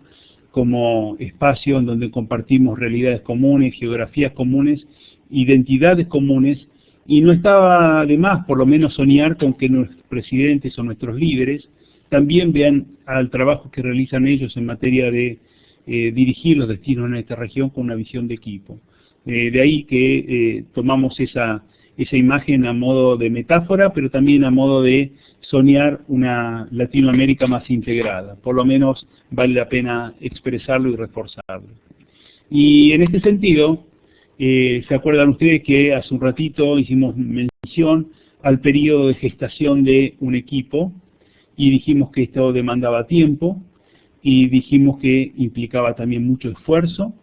A: como espacio en donde compartimos realidades comunes, geografías comunes, identidades comunes, y no estaba de más, por lo menos, soñar con que nuestros presidentes o nuestros líderes también vean al trabajo que realizan ellos en materia de dirigir los destinos en esta región con una visión de equipo. De ahí que tomamos esa imagen a modo de metáfora, pero también a modo de soñar una Latinoamérica más integrada. Por lo menos vale la pena expresarlo y reforzarlo. Y en este sentido, ¿se acuerdan ustedes que hace un ratito hicimos mención al periodo de gestación de un equipo? Y dijimos que esto demandaba tiempo, y dijimos que implicaba también mucho esfuerzo.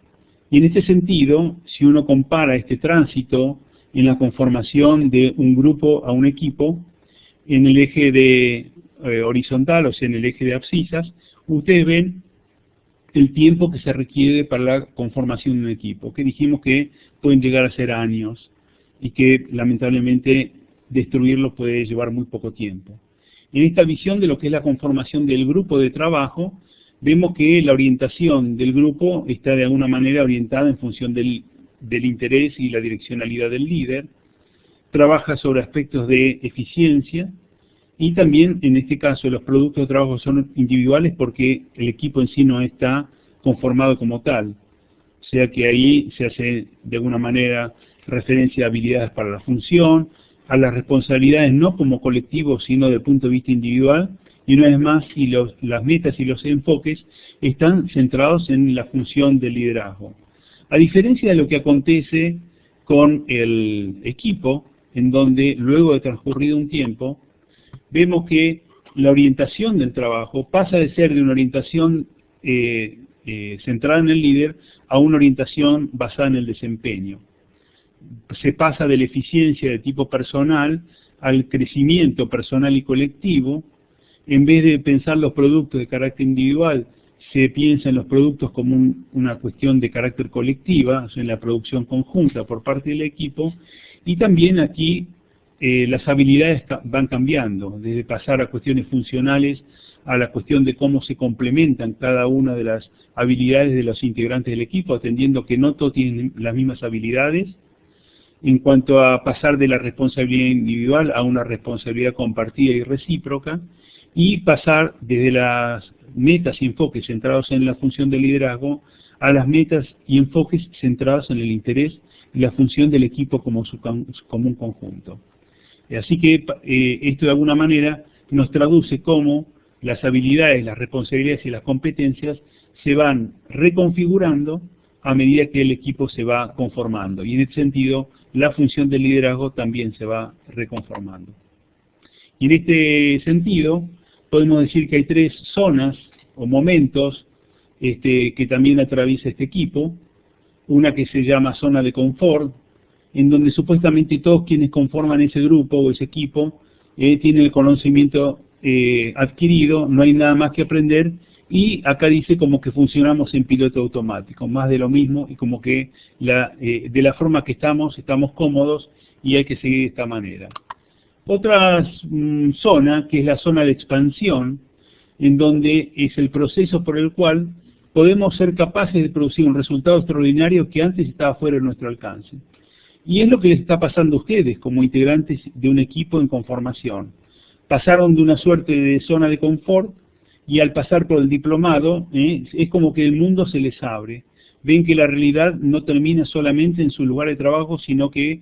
A: Y en este sentido, si uno compara este tránsito en la conformación de un grupo a un equipo, en el eje de horizontal, o sea, en el eje de abscisas, ustedes ven el tiempo que se requiere para la conformación de un equipo, que dijimos que pueden llegar a ser años y que lamentablemente destruirlo puede llevar muy poco tiempo. En esta visión de lo que es la conformación del grupo de trabajo, vemos que la orientación del grupo está de alguna manera orientada en función del interés y la direccionalidad del líder, trabaja sobre aspectos de eficiencia, y también en este caso los productos de trabajo son individuales porque el equipo en sí no está conformado como tal. O sea que ahí se hace de alguna manera referencia a habilidades para la función, a las responsabilidades no como colectivo sino desde el punto de vista individual, y una vez más las metas y los enfoques están centrados en la función del liderazgo. A diferencia de lo que acontece con el equipo, en donde luego de transcurrido un tiempo, vemos que la orientación del trabajo pasa de ser de una orientación centrada en el líder a una orientación basada en el desempeño. Se pasa de la eficiencia de tipo personal al crecimiento personal y colectivo. En vez de pensar los productos de carácter individual, se piensa en los productos como una cuestión de carácter colectiva, o sea, en la producción conjunta por parte del equipo, y también aquí las habilidades van cambiando, desde pasar a cuestiones funcionales a la cuestión de cómo se complementan cada una de las habilidades de los integrantes del equipo, atendiendo que no todos tienen las mismas habilidades, en cuanto a pasar de la responsabilidad individual a una responsabilidad compartida y recíproca, y pasar desde las metas y enfoques centrados en la función del liderazgo a las metas y enfoques centrados en el interés y la función del equipo como un conjunto. Así que esto de alguna manera nos traduce cómo las habilidades, las responsabilidades y las competencias se van reconfigurando a medida que el equipo se va conformando. Y en ese sentido, la función del liderazgo también se va reconformando. Y en este sentido, podemos decir que hay tres zonas o momentos que también atraviesa este equipo. Una que se llama zona de confort, en donde supuestamente todos quienes conforman ese grupo o ese equipo tienen el conocimiento adquirido, no hay nada más que aprender, y acá dice como que funcionamos en piloto automático, más de lo mismo, y como que de la forma que estamos cómodos y hay que seguir de esta manera. Otra zona, que es la zona de expansión, en donde es el proceso por el cual podemos ser capaces de producir un resultado extraordinario que antes estaba fuera de nuestro alcance. Y es lo que les está pasando a ustedes como integrantes de un equipo en conformación. Pasaron de una suerte de zona de confort y al pasar por el diplomado es como que el mundo se les abre. Ven que la realidad no termina solamente en su lugar de trabajo, sino que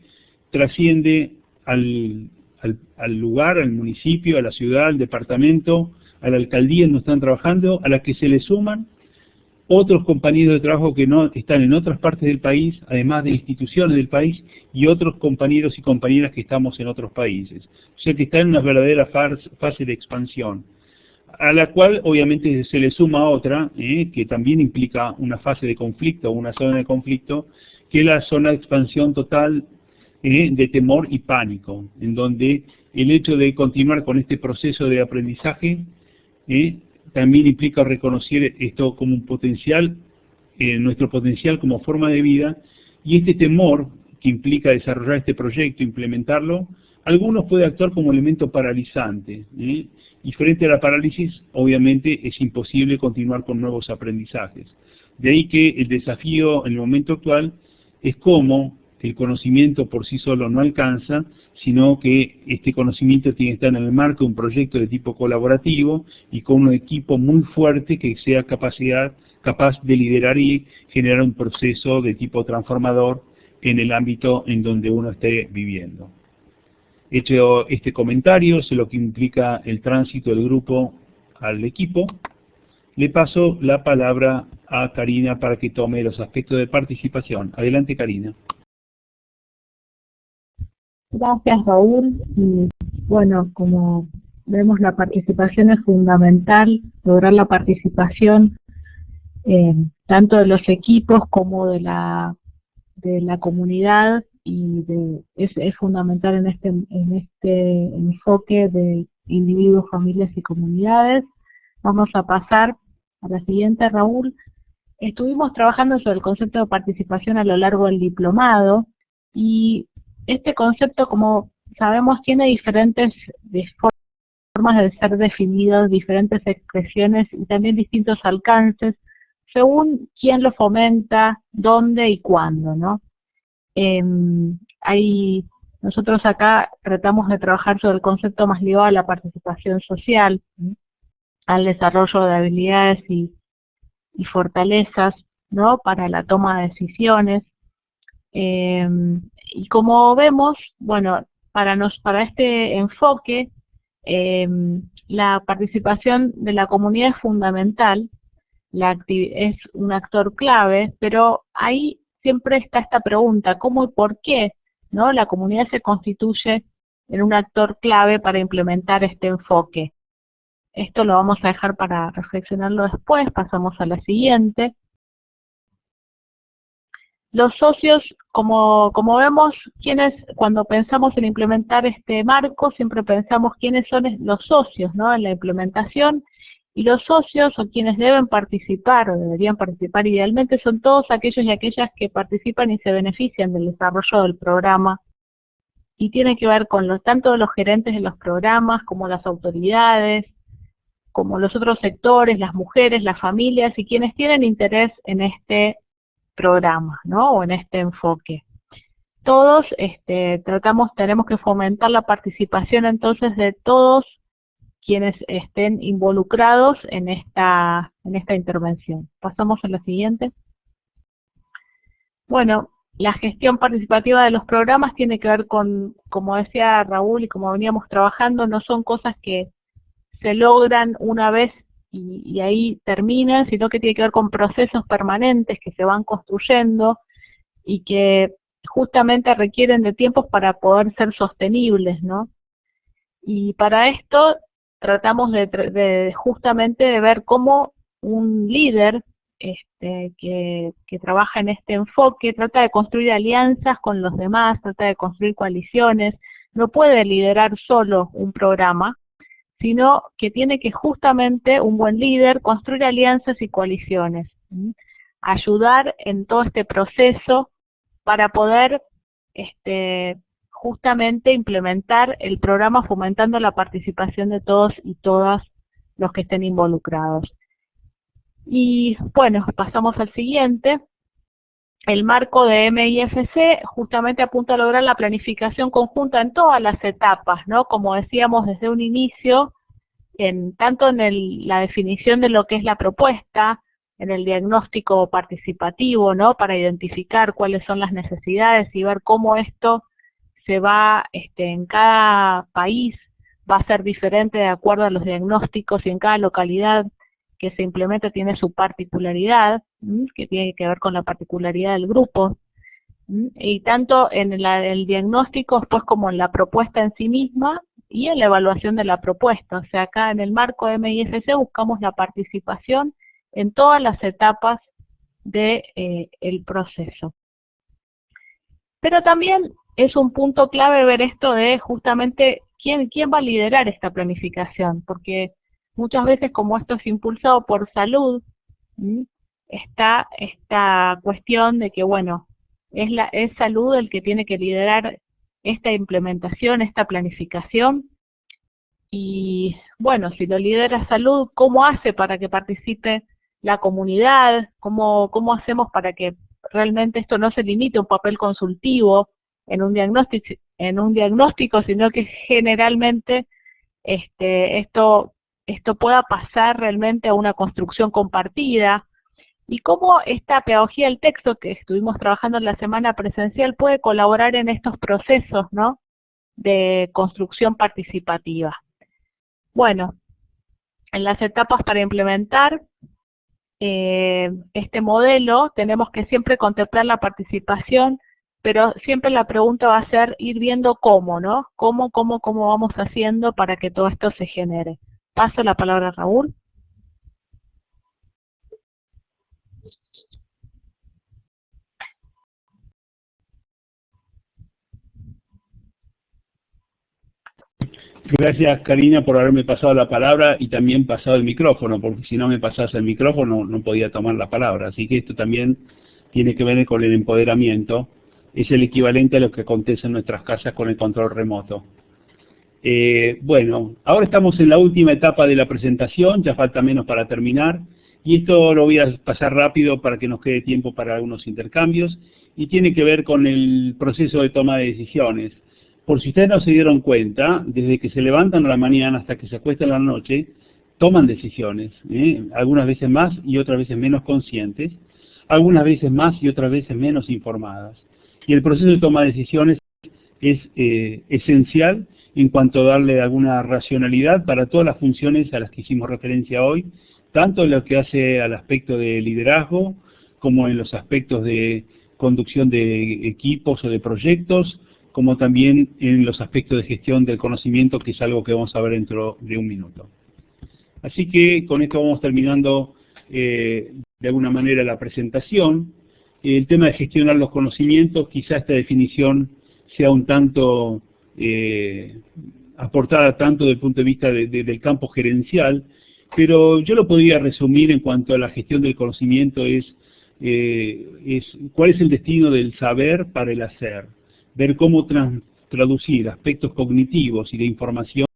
A: trasciende al lugar, al municipio, a la ciudad, al departamento, a la alcaldía en donde están trabajando, a la que se les suman otros compañeros de trabajo que no están en otras partes del país, además de instituciones del país, y otros compañeros y compañeras que estamos en otros países. O sea que están en una verdadera fase de expansión, a la cual obviamente se le suma otra, que también implica una fase de conflicto, una zona de conflicto, que es la zona de expansión total de temor y pánico, en donde el hecho de continuar con este proceso de aprendizaje también implica reconocer esto como un potencial, nuestro potencial como forma de vida, y este temor que implica desarrollar este proyecto, implementarlo, algunos puede actuar como elemento paralizante, y frente a la parálisis obviamente es imposible continuar con nuevos aprendizajes. De ahí que el desafío en el momento actual es cómo el conocimiento por sí solo no alcanza, sino que este conocimiento tiene que estar en el marco de un proyecto de tipo colaborativo y con un equipo muy fuerte que sea capaz de liderar y generar un proceso de tipo transformador en el ámbito en donde uno esté viviendo. Hecho este comentario sobre lo que implica el tránsito del grupo al equipo, le paso la palabra a Karina para que tome los aspectos de participación. Adelante, Karina.
B: Gracias, Raúl. Y bueno, como vemos, la participación es fundamental, lograr la participación tanto de los equipos como de la comunidad, y es fundamental en este enfoque de individuos, familias y comunidades. Vamos a pasar a la siguiente, Raúl. estuvimos trabajando sobre el concepto de participación a lo largo del diplomado, y este concepto, como sabemos, tiene diferentes formas de ser definido, diferentes expresiones y también distintos alcances, según quién lo fomenta, dónde y cuándo, ¿no? Nosotros acá tratamos de trabajar sobre el concepto más ligado a la participación social, ¿sí?, al desarrollo de habilidades y fortalezas, ¿no?, para la toma de decisiones. Y como vemos, bueno, para este enfoque, la participación de la comunidad es fundamental, es un actor clave, pero ahí siempre está esta pregunta: ¿cómo y por qué, ¿no?, la comunidad se constituye en un actor clave para implementar este enfoque? Esto lo vamos a dejar para reflexionarlo después. Pasamos a la siguiente. Los socios, como vemos, cuando pensamos en implementar este marco, siempre pensamos quiénes son los socios, ¿no?, en la implementación. Y los socios, o quienes deben participar, o deberían participar idealmente, son todos aquellos y aquellas que participan y se benefician del desarrollo del programa. Y tiene que ver con tanto los gerentes de los programas, como las autoridades, como los otros sectores, las mujeres, las familias y quienes tienen interés en este programa, ¿no?, o en este enfoque. Todos tenemos que fomentar la participación entonces de todos quienes estén involucrados en esta intervención. Pasamos a la siguiente. Bueno, la gestión participativa de los programas tiene que ver con, como decía Raúl y como veníamos trabajando, no son cosas que se logran una vez y ahí terminan, sino que tiene que ver con procesos permanentes que se van construyendo y que justamente requieren de tiempos para poder ser sostenibles, ¿no? Y para esto tratamos justamente de ver cómo un líder que trabaja en este enfoque trata de construir alianzas con los demás, trata de construir coaliciones. No puede liderar solo un programa, sino que tiene que justamente un buen líder construir alianzas y coaliciones, ¿sí?, ayudar en todo este proceso para poder justamente implementar el programa fomentando la participación de todos y todas los que estén involucrados. Y bueno, pasamos al siguiente. El marco de MIFC justamente apunta a lograr la planificación conjunta en todas las etapas, ¿no? Como decíamos desde un inicio, tanto en la definición de lo que es la propuesta, en el diagnóstico participativo, ¿no?, para identificar cuáles son las necesidades y ver cómo esto se va, en cada país va a ser diferente de acuerdo a los diagnósticos, y en cada localidad que se implementa tiene su particularidad, que tiene que ver con la particularidad del grupo, y tanto en el diagnóstico después como en la propuesta en sí misma y en la evaluación de la propuesta. O sea, acá en el marco de MIFC buscamos la participación en todas las etapas del proceso. Pero también es un punto clave ver esto de justamente quién va a liderar esta planificación, porque muchas veces, como esto es impulsado por salud, está esta cuestión de que, bueno, es salud el que tiene que liderar esta implementación, esta planificación. Y bueno, si lo lidera salud, ¿cómo hace para que participe la comunidad? ¿Cómo hacemos para que realmente esto no se limite a un papel consultivo en un diagnóstico, sino que generalmente esto pueda pasar realmente a una construcción compartida? Y cómo esta pedagogía del texto que estuvimos trabajando en la semana presencial puede colaborar en estos procesos, ¿no?, de construcción participativa. Bueno, en las etapas para implementar este modelo tenemos que siempre contemplar la participación, pero siempre la pregunta va a ser ir viendo cómo, ¿no? ¿Cómo vamos haciendo para que todo esto se genere? Paso la palabra a Raúl.
A: Gracias, Karina, por haberme pasado la palabra y también pasado el micrófono, porque si no me pasas el micrófono no podía tomar la palabra. Así que esto también tiene que ver con el empoderamiento. Es el equivalente a lo que acontece en nuestras casas con el control remoto. Bueno, ahora estamos en la última etapa de la presentación, ya falta menos para terminar. Y esto lo voy a pasar rápido para que nos quede tiempo para algunos intercambios. Y tiene que ver con el proceso de toma de decisiones. Por si ustedes no se dieron cuenta, desde que se levantan a la mañana hasta que se acuestan a la noche, toman decisiones, algunas veces más y otras veces menos conscientes, algunas veces más y otras veces menos informadas. Y el proceso de toma de decisiones es esencial en cuanto a darle alguna racionalidad para todas las funciones a las que hicimos referencia hoy, tanto en lo que hace al aspecto de liderazgo, como en los aspectos de conducción de equipos o de proyectos, como también en los aspectos de gestión del conocimiento, que es algo que vamos a ver dentro de un minuto. Así que con esto vamos terminando de alguna manera la presentación. El tema de gestionar los conocimientos, quizá esta definición sea un tanto aportada tanto desde el punto de vista del campo gerencial, pero yo lo podría resumir en cuanto a la gestión del conocimiento cuál es el destino del saber para el hacer. Ver cómo traducir aspectos cognitivos y de información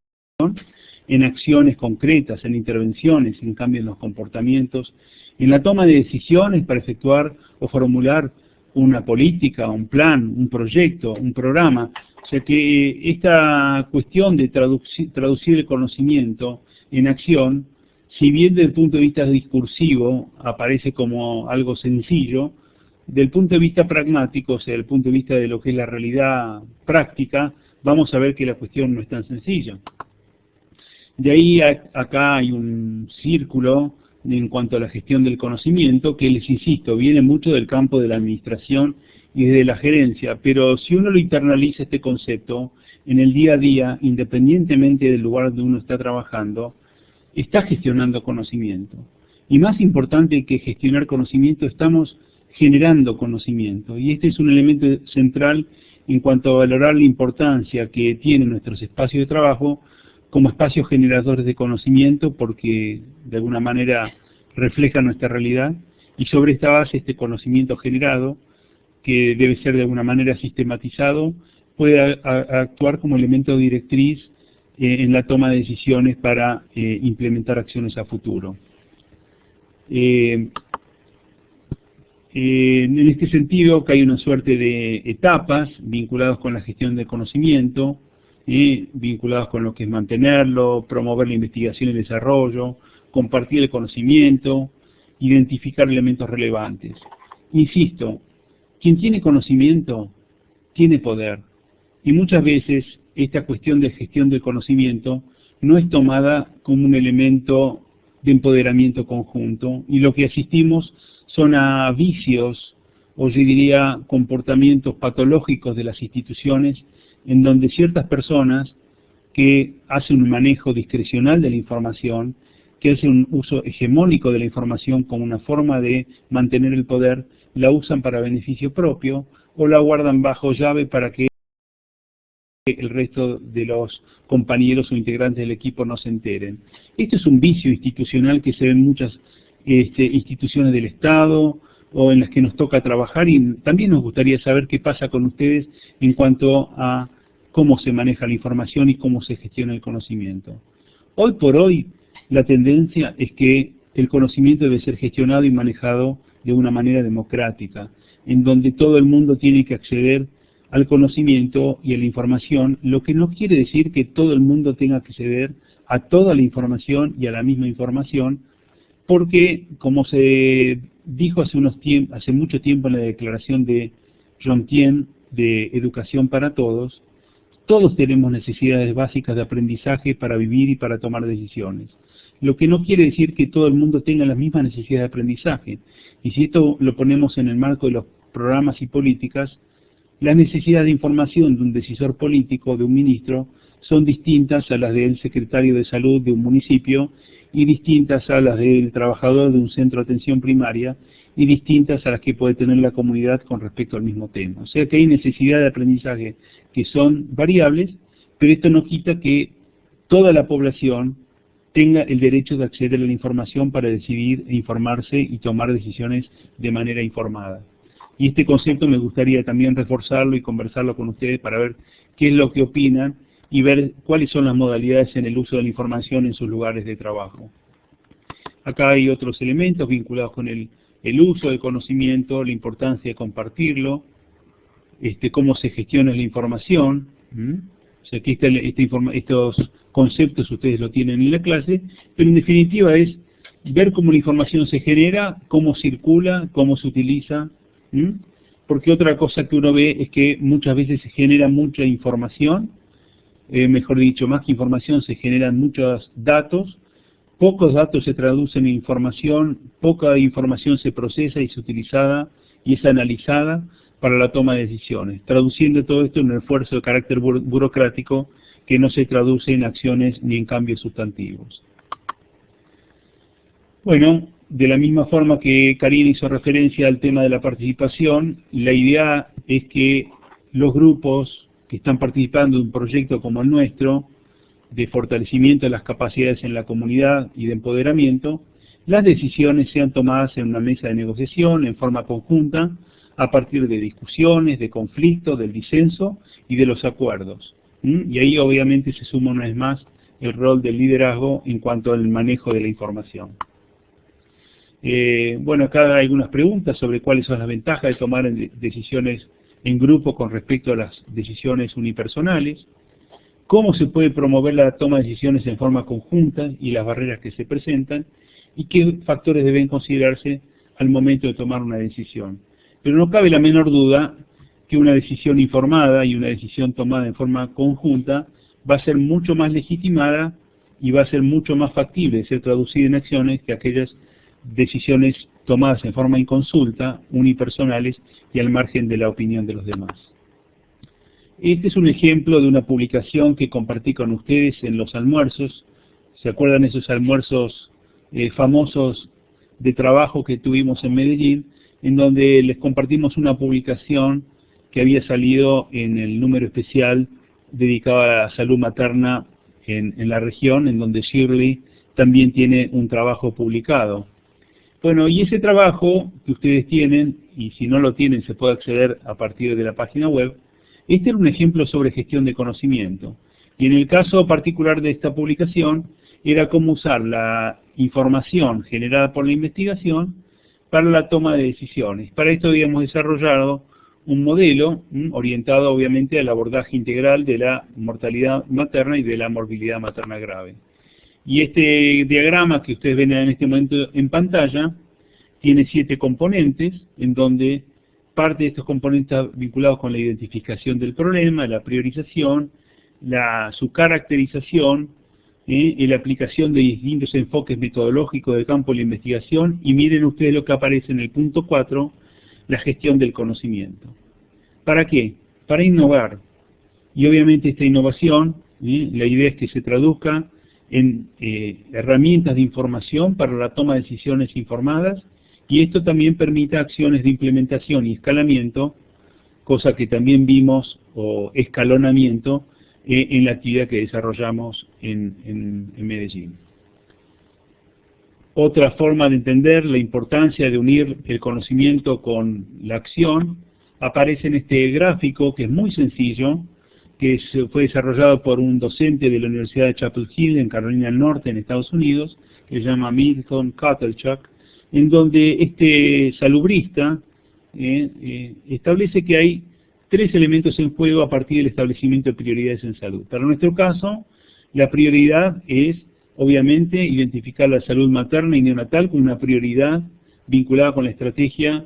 A: en acciones concretas, en intervenciones, en cambios en los comportamientos, en la toma de decisiones para efectuar o formular una política, un plan, un proyecto, un programa. O sea que esta cuestión de traducir el conocimiento en acción, si bien desde el punto de vista discursivo aparece como algo sencillo, del punto de vista pragmático, o sea, del punto de vista de lo que es la realidad práctica, vamos a ver que la cuestión no es tan sencilla. De ahí acá hay un círculo en cuanto a la gestión del conocimiento, que les insisto, viene mucho del campo de la administración y de la gerencia, pero si uno lo internaliza este concepto, en el día a día, independientemente del lugar donde uno está trabajando, está gestionando conocimiento. Y más importante que gestionar conocimiento, estamos generando conocimiento. Y este es un elemento central en cuanto a valorar la importancia que tienen nuestros espacios de trabajo como espacios generadores de conocimiento, porque de alguna manera reflejan nuestra realidad, y sobre esta base este conocimiento generado, que debe ser de alguna manera sistematizado, puede actuar como elemento directriz en la toma de decisiones para implementar acciones a futuro. En este sentido, que hay una suerte de etapas vinculadas con la gestión del conocimiento, vinculadas con lo que es mantenerlo, promover la investigación y el desarrollo, compartir el conocimiento, identificar elementos relevantes. Insisto, quien tiene conocimiento tiene poder, y muchas veces esta cuestión de gestión del conocimiento no es tomada como un elemento de empoderamiento conjunto, y lo que asistimos son a vicios, o yo diría comportamientos patológicos de las instituciones, en donde ciertas personas que hacen un manejo discrecional de la información, que hacen un uso hegemónico de la información como una forma de mantener el poder, la usan para beneficio propio, o la guardan bajo llave para que el resto de los compañeros o integrantes del equipo no se enteren. Esto es un vicio institucional que se ve en muchas instituciones del Estado o en las que nos toca trabajar, y también nos gustaría saber qué pasa con ustedes en cuanto a cómo se maneja la información y cómo se gestiona el conocimiento. Hoy por hoy la tendencia es que el conocimiento debe ser gestionado y manejado de una manera democrática, en donde todo el mundo tiene que acceder al conocimiento y a la información, lo que no quiere decir que todo el mundo tenga que acceder a toda la información y a la misma información, porque como se dijo hace mucho tiempo en la declaración de Jomtien de Educación para Todos, todos tenemos necesidades básicas de aprendizaje para vivir y para tomar decisiones. Lo que no quiere decir que todo el mundo tenga las mismas necesidades de aprendizaje. Y si esto lo ponemos en el marco de los programas y políticas, las necesidades de información de un decisor político, de un ministro, son distintas a las del secretario de salud de un municipio, y distintas a las del trabajador de un centro de atención primaria, y distintas a las que puede tener la comunidad con respecto al mismo tema. O sea que hay necesidades de aprendizaje que son variables, pero esto no quita que toda la población tenga el derecho de acceder a la información para decidir, informarse y tomar decisiones de manera informada. Y este concepto me gustaría también reforzarlo y conversarlo con ustedes para ver qué es lo que opinan y ver cuáles son las modalidades en el uso de la información en sus lugares de trabajo. Acá hay otros elementos vinculados con el uso del conocimiento, la importancia de compartirlo, cómo se gestiona la información. O sea, aquí estos conceptos ustedes lo tienen en la clase, pero en definitiva es ver cómo la información se genera, cómo circula, cómo se utiliza, porque otra cosa que uno ve es que muchas veces se genera mucha información, mejor dicho, más que información se generan muchos datos, pocos datos se traducen en información, poca información se procesa y es utilizada y es analizada para la toma de decisiones, traduciendo todo esto en un esfuerzo de carácter burocrático que no se traduce en acciones ni en cambios sustantivos. Bueno, de la misma forma que Karina hizo referencia al tema de la participación, la idea es que los grupos que están participando de un proyecto como el nuestro, de fortalecimiento de las capacidades en la comunidad y de empoderamiento, las decisiones sean tomadas en una mesa de negociación en forma conjunta, a partir de discusiones, de conflictos, del disenso y de los acuerdos. Y ahí obviamente se suma una vez más el rol del liderazgo en cuanto al manejo de la información. Bueno, acá hay algunas preguntas sobre cuáles son las ventajas de tomar decisiones en grupo con respecto a las decisiones unipersonales, cómo se puede promover la toma de decisiones en forma conjunta y las barreras que se presentan, y qué factores deben considerarse al momento de tomar una decisión. Pero no cabe la menor duda que una decisión informada y una decisión tomada en forma conjunta va a ser mucho más legitimada y va a ser mucho más factible de ser traducida en acciones que aquellas decisiones tomadas en forma inconsulta, unipersonales y al margen de la opinión de los demás. Este es un ejemplo de una publicación que compartí con ustedes en los almuerzos. ¿Se acuerdan esos almuerzos famosos de trabajo que tuvimos en Medellín? En donde les compartimos una publicación que había salido en el número especial dedicado a la salud materna en la región, en donde Shirley también tiene un trabajo publicado. Bueno, y ese trabajo que ustedes tienen, y si no lo tienen se puede acceder a partir de la página web, este era un ejemplo sobre gestión de conocimiento. Y en el caso particular de esta publicación, era cómo usar la información generada por la investigación para la toma de decisiones. Para esto habíamos desarrollado un modelo orientado obviamente al abordaje integral de la mortalidad materna y de la morbilidad materna grave. Y este diagrama que ustedes ven en este momento en pantalla tiene 7 componentes, en donde parte de estos componentes están vinculados con la identificación del problema, la priorización, su caracterización, la aplicación de distintos enfoques metodológicos del campo de la investigación, y miren ustedes lo que aparece en el punto 4, la gestión del conocimiento. ¿Para qué? Para innovar. Y obviamente esta innovación, la idea es que se traduzca en herramientas de información para la toma de decisiones informadas, y esto también permita acciones de implementación y escalamiento, cosa que también vimos, o escalonamiento, en la actividad que desarrollamos en Medellín. Otra forma de entender la importancia de unir el conocimiento con la acción aparece en este gráfico, que es muy sencillo, que fue desarrollado por un docente de la Universidad de Chapel Hill en Carolina del Norte, en Estados Unidos, que se llama Milton Kotelchuk, en donde este salubrista establece que hay 3 elementos en juego a partir del establecimiento de prioridades en salud. Para nuestro caso, la prioridad es, obviamente, identificar la salud materna y neonatal como una prioridad vinculada con la estrategia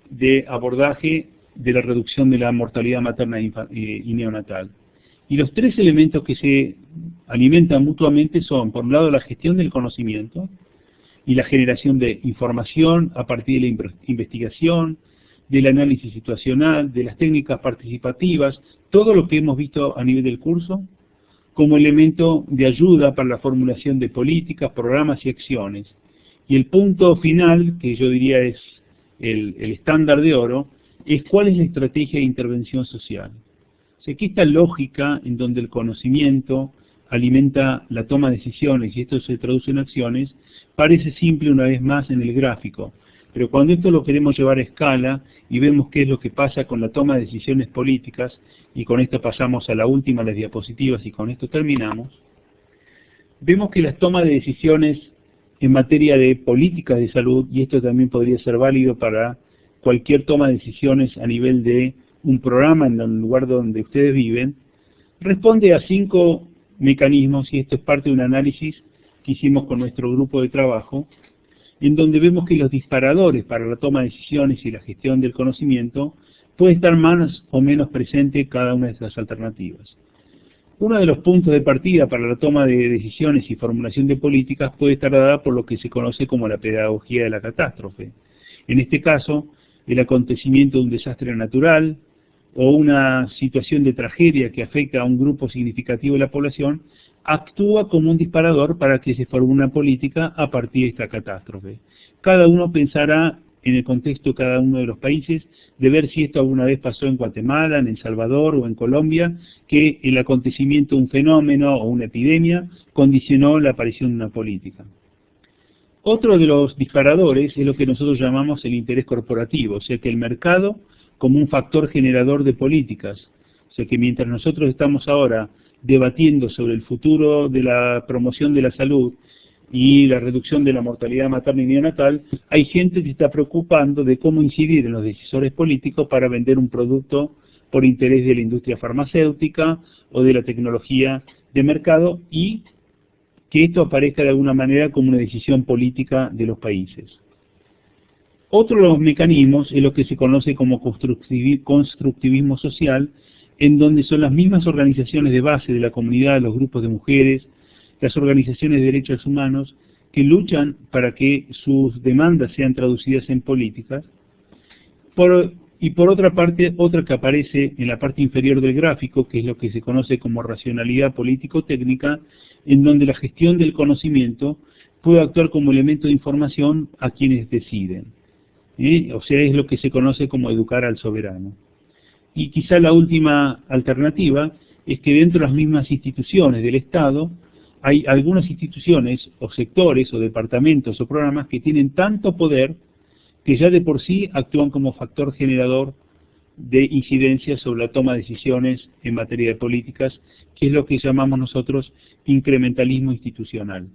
A: de abordaje de la reducción de la mortalidad materna y neonatal. Y los 3 elementos que se alimentan mutuamente son, por un lado, la gestión del conocimiento y la generación de información a partir de la investigación, del análisis situacional, de las técnicas participativas, todo lo que hemos visto a nivel del curso, como elemento de ayuda para la formulación de políticas, programas y acciones. Y el punto final, que yo diría es el estándar de oro, es cuál es la estrategia de intervención social. O sea, que esta lógica en donde el conocimiento alimenta la toma de decisiones y esto se traduce en acciones, parece simple una vez más en el gráfico. Pero cuando esto lo queremos llevar a escala y vemos qué es lo que pasa con la toma de decisiones políticas, y con esto pasamos a la última, las diapositivas, y con esto terminamos, vemos que las tomas de decisiones en materia de políticas de salud, y esto también podría ser válido para cualquier toma de decisiones a nivel de un programa en el lugar donde ustedes viven, responde a 5 mecanismos, y esto es parte de un análisis que hicimos con nuestro grupo de trabajo, en donde vemos que los disparadores para la toma de decisiones y la gestión del conocimiento puede estar más o menos presente cada una de estas alternativas. Uno de los puntos de partida para la toma de decisiones y formulación de políticas puede estar dada por lo que se conoce como la pedagogía de la catástrofe. En este caso, el acontecimiento de un desastre natural o una situación de tragedia que afecta a un grupo significativo de la población actúa como un disparador para que se forme una política a partir de esta catástrofe. Cada uno pensará en el contexto de cada uno de los países, de ver si esto alguna vez pasó en Guatemala, en El Salvador o en Colombia, que el acontecimiento de un fenómeno o una epidemia condicionó la aparición de una política. Otro de los disparadores es lo que nosotros llamamos el interés corporativo, o sea que el mercado como un factor generador de políticas. O sea que mientras nosotros estamos ahora debatiendo sobre el futuro de la promoción de la salud y la reducción de la mortalidad materna y neonatal, hay gente que se está preocupando de cómo incidir en los decisores políticos para vender un producto por interés de la industria farmacéutica o de la tecnología de mercado, y que esto aparezca de alguna manera como una decisión política de los países. Otro de los mecanismos es lo que se conoce como constructivismo social, en donde son las mismas organizaciones de base de la comunidad, los grupos de mujeres, las organizaciones de derechos humanos, que luchan para que sus demandas sean traducidas en políticas. Y por otra parte, otra que aparece en la parte inferior del gráfico, que es lo que se conoce como racionalidad político-técnica, en donde la gestión del conocimiento puede actuar como elemento de información a quienes deciden. O sea, es lo que se conoce como educar al soberano. Y quizá la última alternativa es que dentro de las mismas instituciones del Estado hay algunas instituciones o sectores o departamentos o programas que tienen tanto poder que ya de por sí actúan como factor generador de incidencia sobre la toma de decisiones en materia de políticas, que es lo que llamamos nosotros incrementalismo institucional.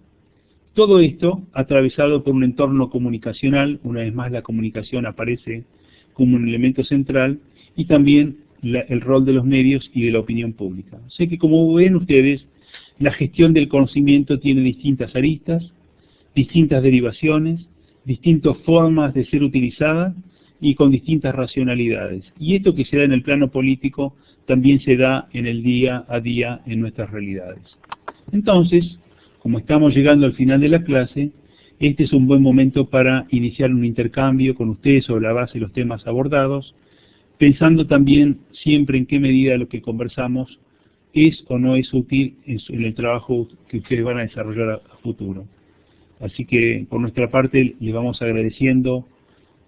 A: Todo esto atravesado por un entorno comunicacional, una vez más la comunicación aparece como un elemento central, y también el rol de los medios y de la opinión pública. O sea que, como ven ustedes, la gestión del conocimiento tiene distintas aristas, distintas derivaciones, distintas formas de ser utilizada y con distintas racionalidades. Y esto que se da en el plano político también se da en el día a día en nuestras realidades. Entonces, como estamos llegando al final de la clase, este es un buen momento para iniciar un intercambio con ustedes sobre la base de los temas abordados, pensando también siempre en qué medida lo que conversamos es o no es útil en el trabajo que ustedes van a desarrollar a futuro. Así que por nuestra parte les vamos agradeciendo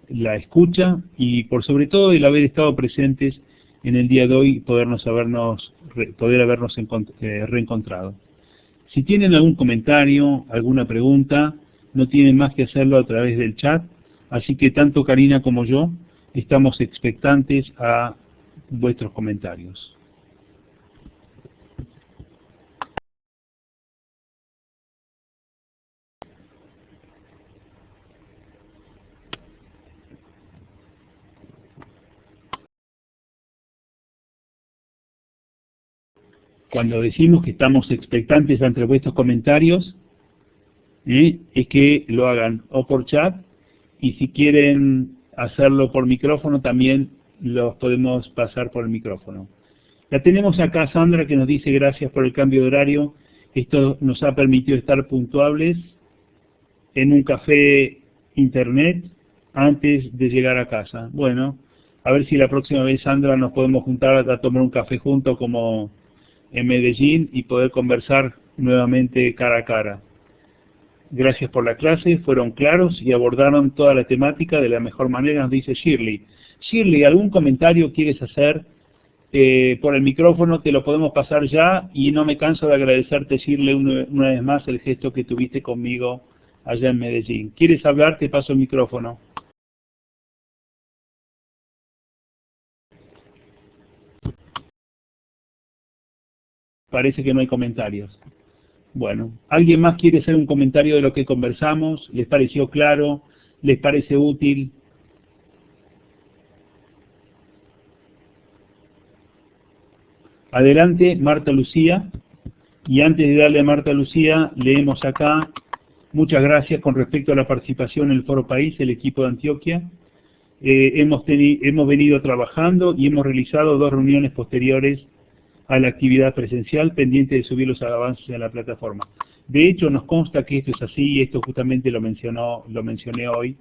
A: la escucha y por sobre todo el haber estado presentes en el día de hoy y poder habernos reencontrado. Si tienen algún comentario, alguna pregunta, no tienen más que hacerlo a través del chat, así que tanto Karina como yo estamos expectantes a vuestros comentarios. Cuando decimos que estamos expectantes ante vuestros comentarios, es que lo hagan o por chat, y si quieren hacerlo por micrófono también los podemos pasar por el micrófono. La tenemos acá Sandra, que nos dice gracias por el cambio de horario. Esto nos ha permitido estar puntuables en un café internet antes de llegar a casa. Bueno, a ver si la próxima vez, Sandra, nos podemos juntar a tomar un café juntos como en Medellín y poder conversar nuevamente cara a cara. Gracias por la clase, fueron claros y abordaron toda la temática de la mejor manera, nos dice Shirley. Shirley, ¿algún comentario quieres hacer por el micrófono, te lo podemos pasar ya, y no me canso de agradecerte, decirle una vez más el gesto que tuviste conmigo allá en Medellín. ¿Quieres hablar? Te paso el micrófono. Parece que no hay comentarios. Bueno, ¿alguien más quiere hacer un comentario de lo que conversamos? ¿Les pareció claro? ¿Les parece útil? Adelante, Marta Lucía. Y antes de darle a Marta Lucía, leemos acá: muchas gracias con respecto a la participación en el Foro País, el equipo de Antioquia. Hemos venido trabajando y hemos realizado 2 reuniones posteriores a la actividad presencial, pendiente de subir los avances en la plataforma. De hecho, nos consta que esto es así, y esto justamente lo mencioné hoy.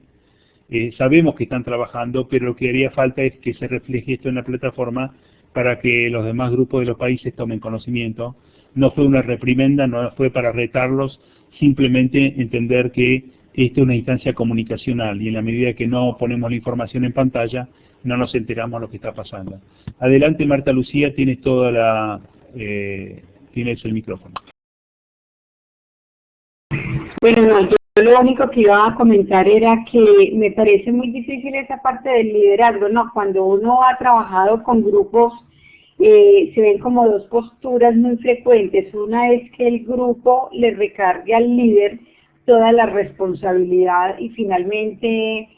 A: Sabemos que están trabajando, pero lo que haría falta es que se refleje esto en la plataforma para que los demás grupos de los países tomen conocimiento. No fue una reprimenda, no fue para retarlos, simplemente entender que esta es una instancia comunicacional, y en la medida que no ponemos la información en pantalla, no nos enteramos de lo que está pasando. Adelante, Marta Lucía, tienes tienes el micrófono.
C: Bueno, no, yo lo único que iba a comentar era que me parece muy difícil esa parte del liderazgo, ¿no? Cuando uno ha trabajado con grupos, se ven como 2 posturas muy frecuentes. Una es que el grupo le recargue al líder toda la responsabilidad, y finalmente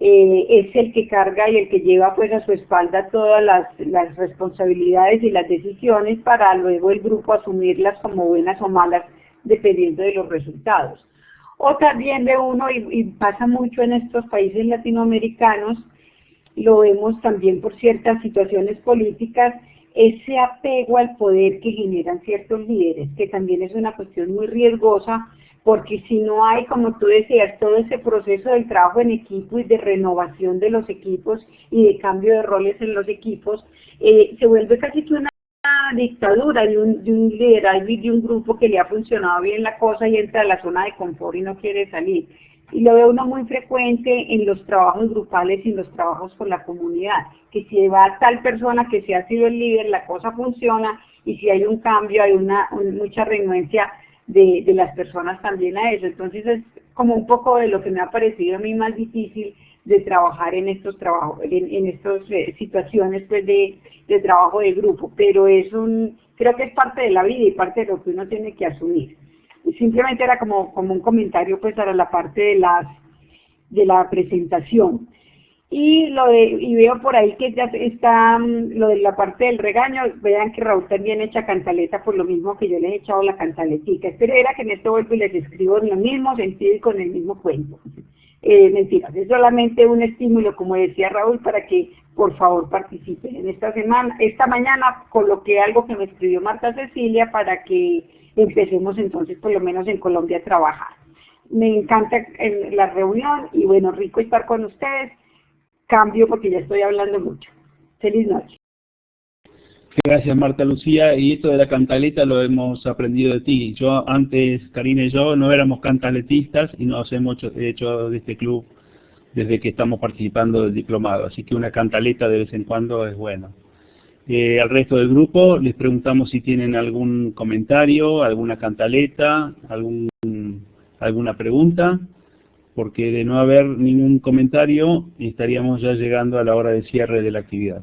C: es el que carga y el que lleva pues a su espalda todas las responsabilidades y las decisiones, para luego el grupo asumirlas como buenas o malas dependiendo de los resultados. O también de uno, y pasa mucho en estos países latinoamericanos, lo vemos también por ciertas situaciones políticas, ese apego al poder que generan ciertos líderes, que también es una cuestión muy riesgosa, porque si no hay, como tú decías, todo ese proceso del trabajo en equipo y de renovación de los equipos y de cambio de roles en los equipos, se vuelve casi que una dictadura de un liderazgo y de un grupo que le ha funcionado bien la cosa y entra a la zona de confort y no quiere salir. Y lo ve uno muy frecuente en los trabajos grupales y en los trabajos con la comunidad, que si va tal persona que se ha sido el líder, la cosa funciona, y si hay un cambio, hay mucha renuencia de las personas también a eso. Entonces es como un poco de lo que me ha parecido a mí más difícil de trabajar en estos trabajos, en estas situaciones pues de trabajo de grupo, pero creo que es parte de la vida y parte de lo que uno tiene que asumir. Simplemente era como un comentario pues para la parte de la presentación. Y veo por ahí que ya está lo de la parte del regaño. Vean que Raúl también echa cantaleta por lo mismo que yo les he echado la cantaletica. Espero era que en esto vuelvo y les escribo en el mismo sentido y con el mismo cuento. Mentiras, es solamente un estímulo, como decía Raúl, para que por favor participen. En esta mañana coloqué algo que me escribió Marta Cecilia para que empecemos entonces por lo menos en Colombia a trabajar. Me encanta la reunión y bueno, rico estar con ustedes. Cambio porque ya estoy hablando mucho. Feliz noche.
A: Gracias, Marta Lucía. Y esto de la cantaleta lo hemos aprendido de ti. Yo antes, Karina y yo, no éramos cantaletistas y nos hemos hecho de este club desde que estamos participando del diplomado. Así que una cantaleta de vez en cuando es bueno. Al resto del grupo les preguntamos si tienen algún comentario, alguna cantaleta, alguna pregunta, porque de no haber ningún comentario estaríamos ya llegando a la hora de cierre de la actividad.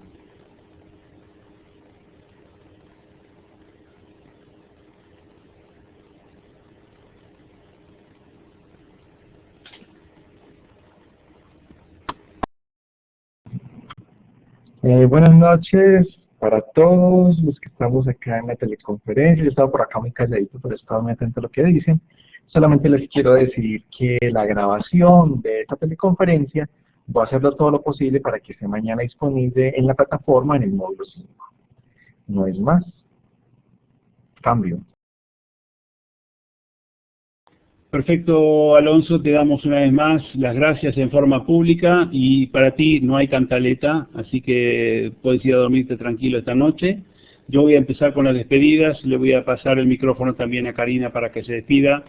D: Buenas noches para todos los que estamos acá en la teleconferencia. Yo estaba por acá muy calladito, pero estaba muy atento a lo que dicen. Solamente les quiero decir que la grabación de esta teleconferencia voy a hacerlo todo lo posible para que esté mañana disponible en la plataforma en el módulo 5. No es más. Cambio.
A: Perfecto, Alonso, te damos una vez más las gracias en forma pública, y para ti no hay cantaleta, así que puedes ir a dormirte tranquilo esta noche. Yo voy a empezar con las despedidas, le voy a pasar el micrófono también a Karina para que se despida.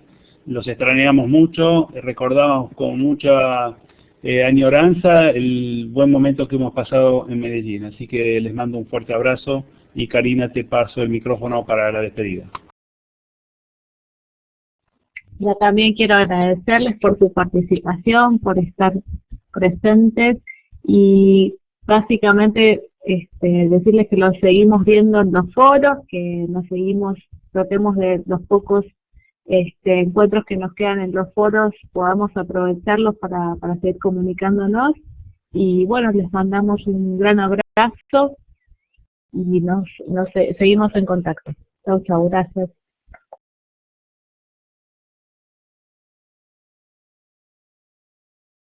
A: Los extrañamos mucho, recordamos con mucha añoranza el buen momento que hemos pasado en Medellín. Así que les mando un fuerte abrazo y Karina, te paso el micrófono para la despedida.
B: Yo también quiero agradecerles por su participación, por estar presentes y básicamente decirles que los seguimos viendo en los foros, que nos seguimos, tratemos de los pocos encuentros que nos quedan en los foros, podamos aprovecharlos para seguir comunicándonos. Y bueno, les mandamos un gran abrazo y nos seguimos en contacto. Chau, chau, gracias.